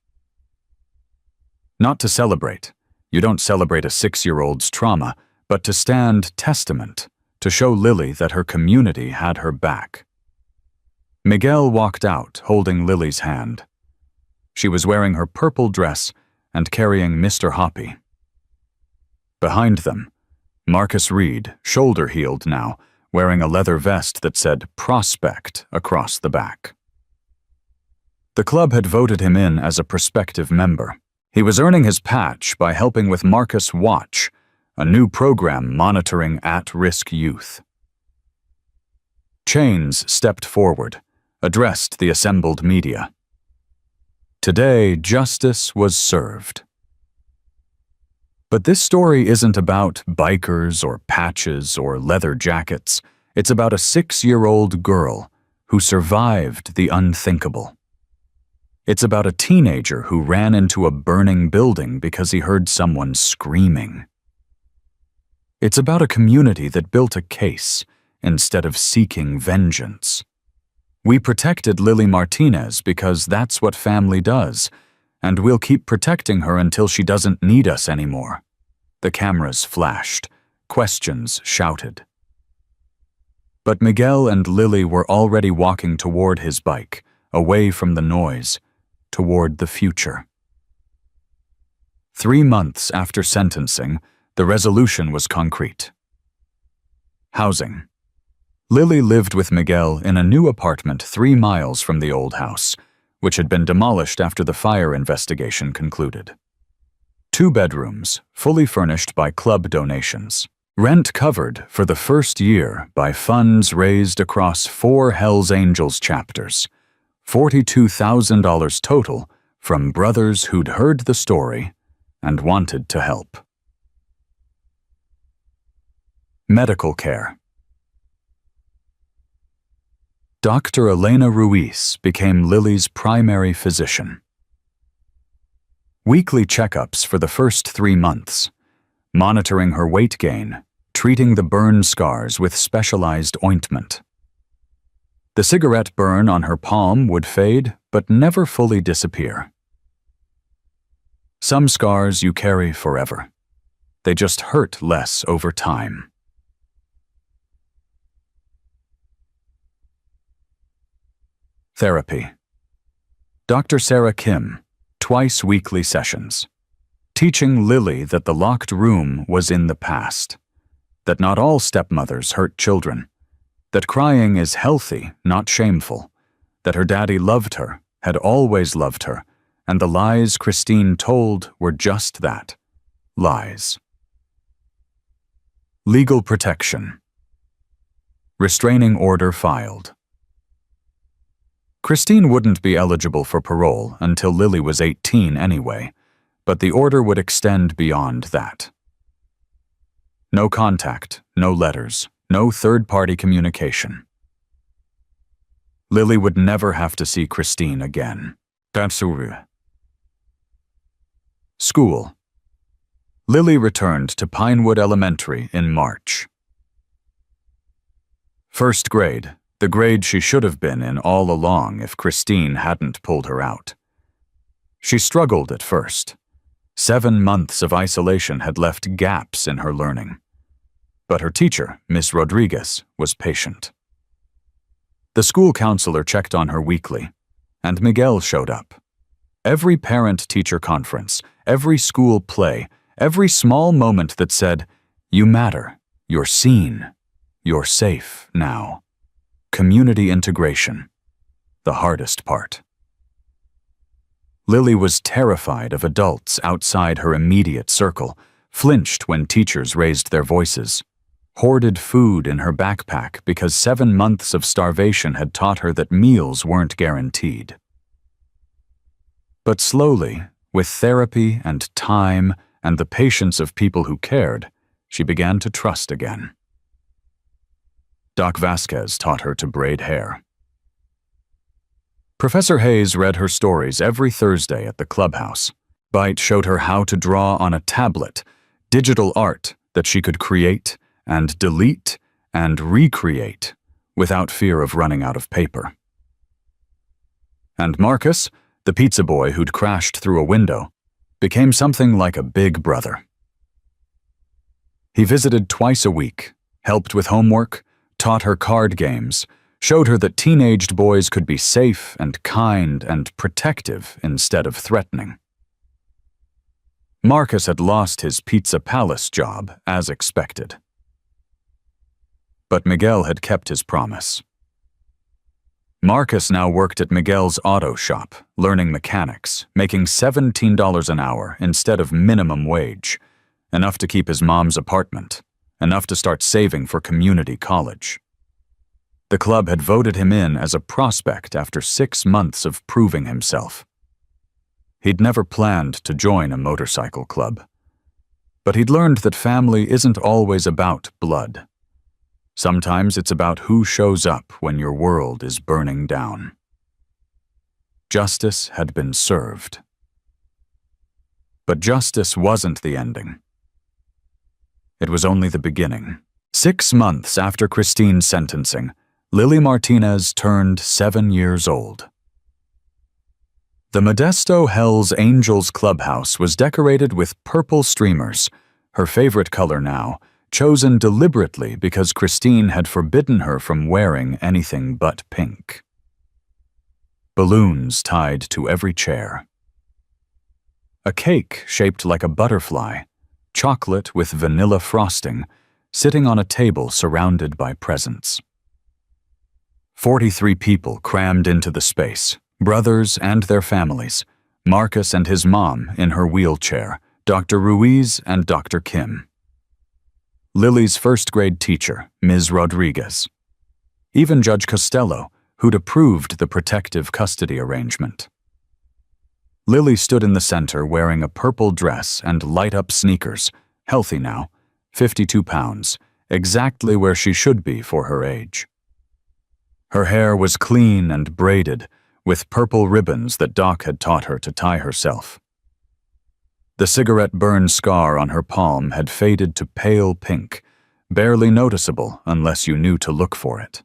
Not to celebrate. You don't celebrate a 6-year-old's trauma, but to stand testament, to show Lily that her community had her back. Miguel walked out, holding Lily's hand. She was wearing her purple dress and carrying Mr. Hoppy. Behind them, Marcus Reed, shoulder-heeled now, wearing a leather vest that said Prospect across the back. The club had voted him in as a prospective member. He was earning his patch by helping with Marcus Watch, a new program monitoring at-risk youth. Chains stepped forward, addressed the assembled media. Today, justice was served. But this story isn't about bikers or patches or leather jackets. It's about a 6-year-old girl who survived the unthinkable. It's about a teenager who ran into a burning building because he heard someone screaming. It's about a community that built a case instead of seeking vengeance. We protected Lily Martinez because that's what family does, and we'll keep protecting her until she doesn't need us anymore. The cameras flashed, questions shouted. But Miguel and Lily were already walking toward his bike, away from the noise, toward the future. 3 months after sentencing, the resolution was concrete. Housing. Lily lived with Miguel in a new apartment 3 miles from the old house, which had been demolished after the fire investigation concluded. 2 bedrooms, fully furnished by club donations. Rent covered for the first year by funds raised across 4 Hells Angels chapters. $42,000 total from brothers who'd heard the story and wanted to help. Medical care. Dr. Elena Ruiz became Lily's primary physician. Weekly checkups for the first 3 months, monitoring her weight gain, treating the burn scars with specialized ointment. The cigarette burn on her palm would fade, but never fully disappear. Some scars you carry forever. They just hurt less over time. Therapy. Dr. Sarah Kim, twice weekly sessions, teaching Lily that the locked room was in the past, that not all stepmothers hurt children, that crying is healthy, not shameful, that her daddy loved her, had always loved her, and the lies Christine told were just that, lies. Legal protection. Restraining order filed. Christine wouldn't be eligible for parole until Lily was 18 anyway, but the order would extend beyond that. No contact, no letters, no third-party communication. Lily would never have to see Christine again. School. Lily returned to Pinewood Elementary in March. First grade, the grade she should have been in all along if Christine hadn't pulled her out. She struggled at first. 7 months of isolation had left gaps in her learning. But her teacher, Miss Rodriguez, was patient. The school counselor checked on her weekly, and Miguel showed up. Every parent-teacher conference, every school play, every small moment that said, "You matter, you're seen, you're safe now." Community integration, the hardest part. Lily was terrified of adults outside her immediate circle, flinched when teachers raised their voices, hoarded food in her backpack because 7 months of starvation had taught her that meals weren't guaranteed. But slowly, with therapy and time and the patience of people who cared, she began to trust again. Doc Vasquez taught her to braid hair. Professor Hayes read her stories every Thursday at the clubhouse. Bite showed her how to draw on a tablet, digital art that she could create and delete and recreate without fear of running out of paper. And Marcus, the pizza boy who'd crashed through a window, became something like a big brother. He visited twice a week, helped with homework, taught her card games, showed her that teenaged boys could be safe and kind and protective instead of threatening. Marcus had lost his Pizza Palace job, as expected. But Miguel had kept his promise. Marcus now worked at Miguel's auto shop, learning mechanics, making $17 an hour instead of minimum wage, enough to keep his mom's apartment, enough to start saving for community college. The club had voted him in as a prospect after 6 months of proving himself. He'd never planned to join a motorcycle club, but he'd learned that family isn't always about blood. Sometimes it's about who shows up when your world is burning down. Justice had been served. But justice wasn't the ending. It was only the beginning. 6 months after Christine's sentencing, Lily Martinez turned 7 years old. The Modesto Hells Angels clubhouse was decorated with purple streamers, her favorite color now, chosen deliberately because Christine had forbidden her from wearing anything but pink. Balloons tied to every chair. A cake shaped like a butterfly, chocolate with vanilla frosting, sitting on a table surrounded by presents. 43 people crammed into the space, brothers and their families, Marcus and his mom in her wheelchair, Dr. Ruiz and Dr. Kim. Lily's first-grade teacher, Ms. Rodriguez. Even Judge Costello, who'd approved the protective custody arrangement. Lily stood in the center wearing a purple dress and light-up sneakers, healthy now, 52 pounds, exactly where she should be for her age. Her hair was clean and braided, with purple ribbons that Doc had taught her to tie herself. The cigarette burn scar on her palm had faded to pale pink, barely noticeable unless you knew to look for it.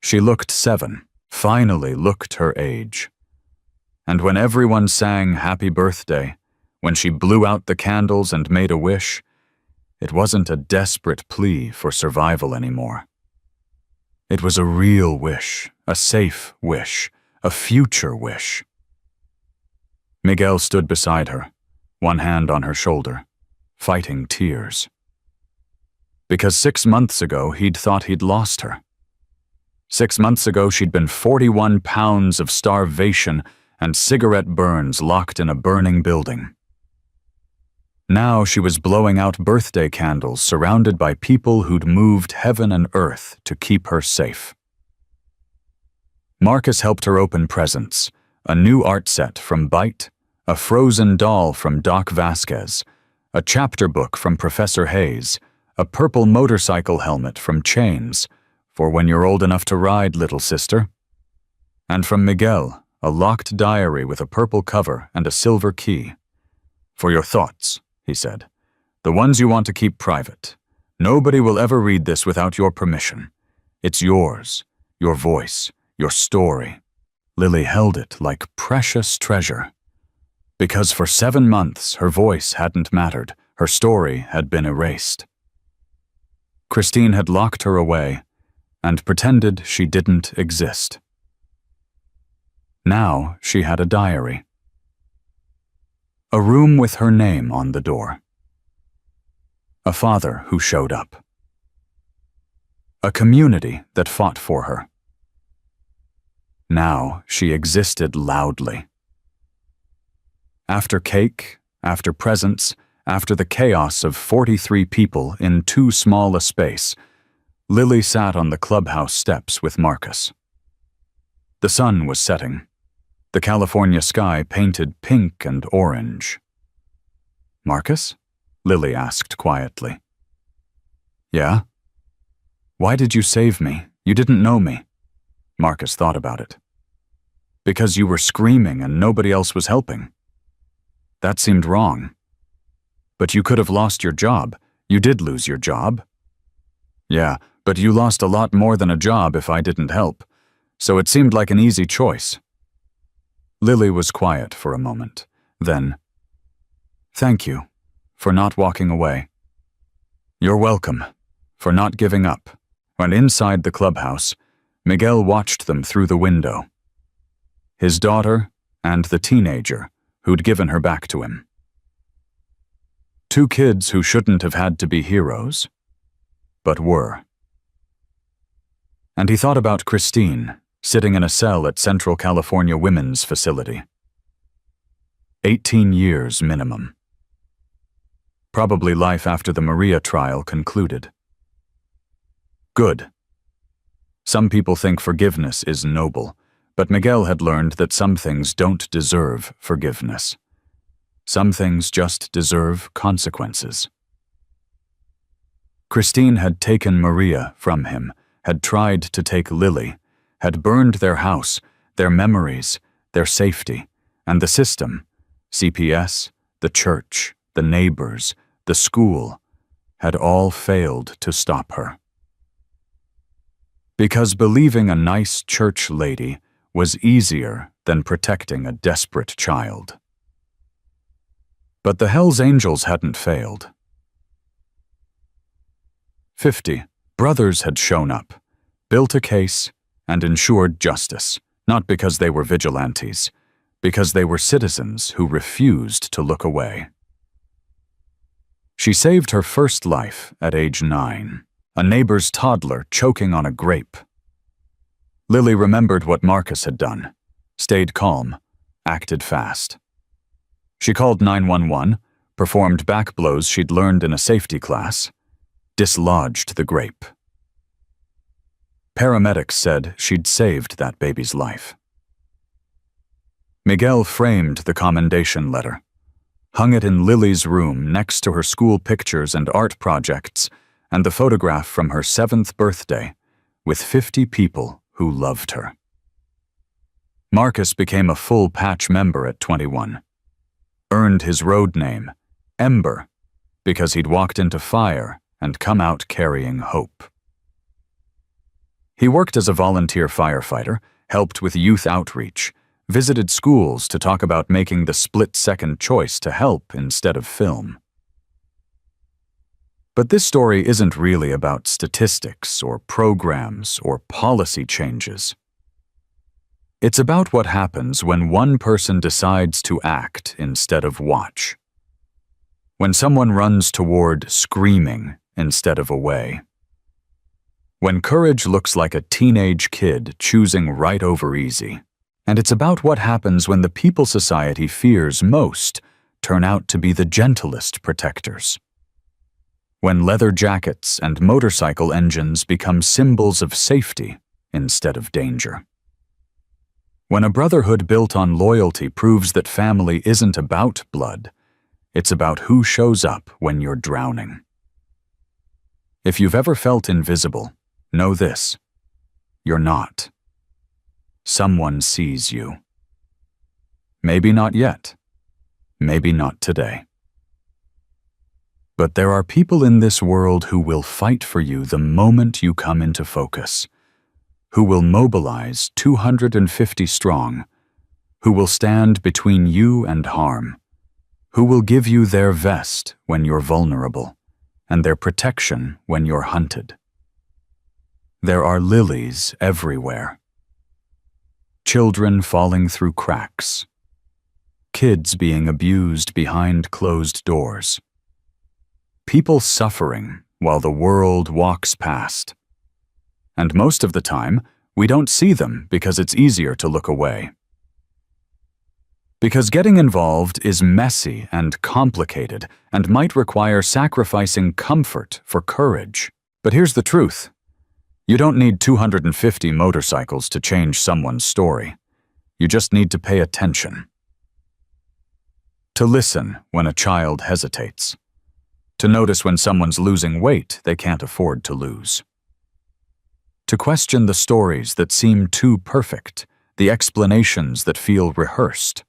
She looked 7, finally looked her age. And when everyone sang happy birthday, when she blew out the candles and made a wish, it wasn't a desperate plea for survival anymore. It was a real wish, a safe wish, a future wish. Miguel stood beside her, one hand on her shoulder, fighting tears. Because 6 months ago he'd thought he'd lost her. 6 months ago she'd been 41 pounds of starvation and cigarette burns locked in a burning building. Now she was blowing out birthday candles surrounded by people who'd moved heaven and earth to keep her safe. Marcus helped her open presents, a new art set from Bite, a frozen doll from Doc Vasquez, a chapter book from Professor Hayes, a purple motorcycle helmet from Chains, for when you're old enough to ride, little sister. And from Miguel, a locked diary with a purple cover and a silver key. For your thoughts, he said. The ones you want to keep private. Nobody will ever read this without your permission. It's yours, your voice, your story. Lily held it like precious treasure. Because for 7 months her voice hadn't mattered, her story had been erased. Christine had locked her away and pretended she didn't exist. Now she had a diary. A room with her name on the door. A father who showed up. A community that fought for her. Now she existed loudly. After cake, after presents, after the chaos of 43 people in too small a space, Lily sat on the clubhouse steps with Marcus. The sun was setting. The California sky painted pink and orange. Marcus? Lily asked quietly. Yeah? Why did you save me? You didn't know me. Marcus thought about it. Because you were screaming and nobody else was helping. That seemed wrong. But you could have lost your job. You did lose your job. Yeah, But you lost a lot more than a job if I didn't help, so it seemed like an easy choice. Lily was quiet for a moment. Then, "Thank you for not walking away." "You're welcome for not giving up." And inside the clubhouse, Miguel watched them through the window. His daughter and the teenager who'd given her back to him. Two kids who shouldn't have had to be heroes, but were. And he thought about Christine, sitting in a cell at Central California Women's Facility. 18 years minimum. Probably life after the Maria trial concluded. Good. Some people think forgiveness is noble, but Miguel had learned that some things don't deserve forgiveness. Some things just deserve consequences. Christine had taken Maria from him, had tried to take Lily, had burned their house, their memories, their safety, and the system, CPS, the church, the neighbors, the school, had all failed to stop her. Because believing a nice church lady was easier than protecting a desperate child. But the Hells Angels hadn't failed. 50 brothers had shown up, built a case, and ensured justice, not because they were vigilantes, because they were citizens who refused to look away. She saved her first life at age 9, a neighbor's toddler choking on a grape. Lily remembered what Marcus had done, stayed calm, acted fast. She called 911, performed back blows she'd learned in a safety class, dislodged the grape. Paramedics said she'd saved that baby's life. Miguel framed the commendation letter, hung it in Lily's room next to her school pictures and art projects and the photograph from her 7th birthday with 50 people who loved her. Marcus became a full patch member at 21. Earned his road name, Ember, because he'd walked into fire and come out carrying hope. He worked as a volunteer firefighter, helped with youth outreach, visited schools to talk about making the split-second choice to help instead of film. But this story isn't really about statistics or programs or policy changes. It's about what happens when one person decides to act instead of watch. When someone runs toward screaming instead of away. When courage looks like a teenage kid choosing right over easy. And it's about what happens when the people society fears most turn out to be the gentlest protectors. When leather jackets and motorcycle engines become symbols of safety instead of danger. When a brotherhood built on loyalty proves that family isn't about blood, it's about who shows up when you're drowning. If you've ever felt invisible, know this: you're not. Someone sees you. Maybe not yet. Maybe not today. But there are people in this world who will fight for you the moment you come into focus, who will mobilize 250 strong, who will stand between you and harm, who will give you their vest when you're vulnerable, and their protection when you're hunted. There are lilies everywhere. Children falling through cracks. Kids being abused behind closed doors. People suffering while the world walks past. And most of the time, we don't see them because it's easier to look away. Because getting involved is messy and complicated and might require sacrificing comfort for courage. But here's the truth. You don't need 250 motorcycles to change someone's story. You just need to pay attention. To listen when a child hesitates. To notice when someone's losing weight they can't afford to lose. To question the stories that seem too perfect, the explanations that feel rehearsed.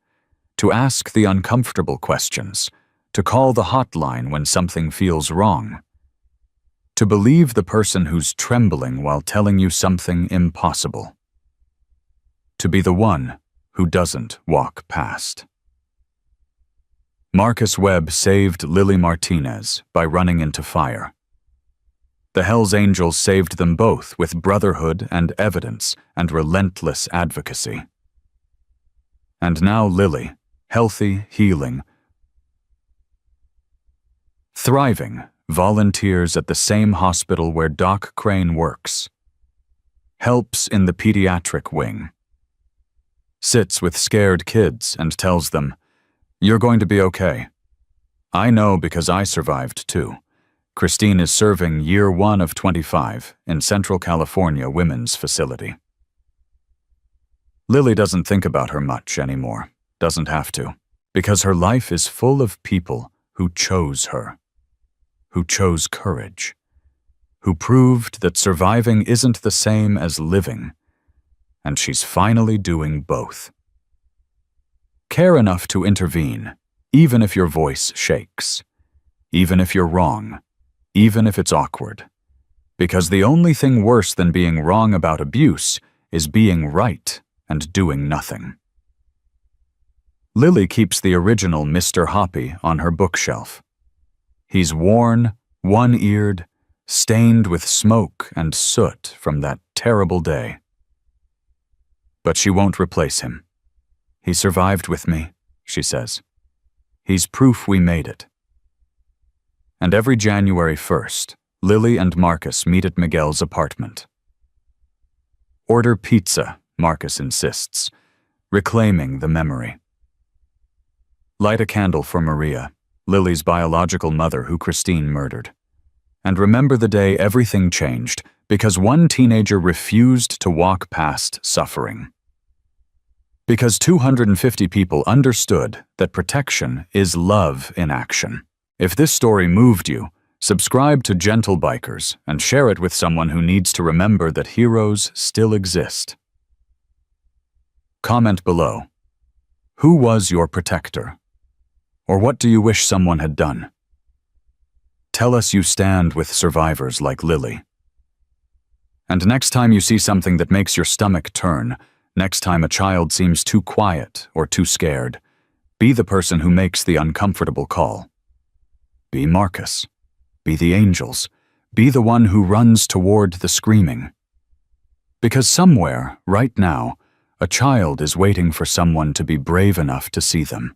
To ask the uncomfortable questions. To call the hotline when something feels wrong. To believe the person who's trembling while telling you something impossible. To be the one who doesn't walk past. Marcus Webb saved Lily Martinez by running into fire. The Hells Angels saved them both with brotherhood and evidence and relentless advocacy. And now Lily, healthy, healing, thriving, volunteers at the same hospital where Doc Crane works. Helps in the pediatric wing. Sits with scared kids and tells them, "You're going to be okay. I know because I survived too." Christine is serving year 1 of 25 in Central California Women's Facility. Lily doesn't think about her much anymore, doesn't have to, because her life is full of people who chose her, who chose courage, who proved that surviving isn't the same as living, and she's finally doing both. Care enough to intervene, even if your voice shakes, even if you're wrong, even if it's awkward. Because the only thing worse than being wrong about abuse is being right and doing nothing. Lily keeps the original Mr. Hoppy on her bookshelf. He's worn, one-eared, stained with smoke and soot from that terrible day. But she won't replace him. "He survived with me," she says. "He's proof we made it." And every January 1st, Lily and Marcus meet at Miguel's apartment. "Order pizza," Marcus insists, reclaiming the memory. Light a candle for Maria, Lily's biological mother who Christine murdered. And remember the day everything changed because one teenager refused to walk past suffering. Because 250 people understood that protection is love in action. If this story moved you, subscribe to Gentle Bikers and share it with someone who needs to remember that heroes still exist. Comment below. Who was your protector? Or what do you wish someone had done? Tell us you stand with survivors like Lily. And next time you see something that makes your stomach turn, next time a child seems too quiet or too scared, be the person who makes the uncomfortable call. Be Marcus. Be the angels. Be the one who runs toward the screaming. Because somewhere, right now, a child is waiting for someone to be brave enough to see them.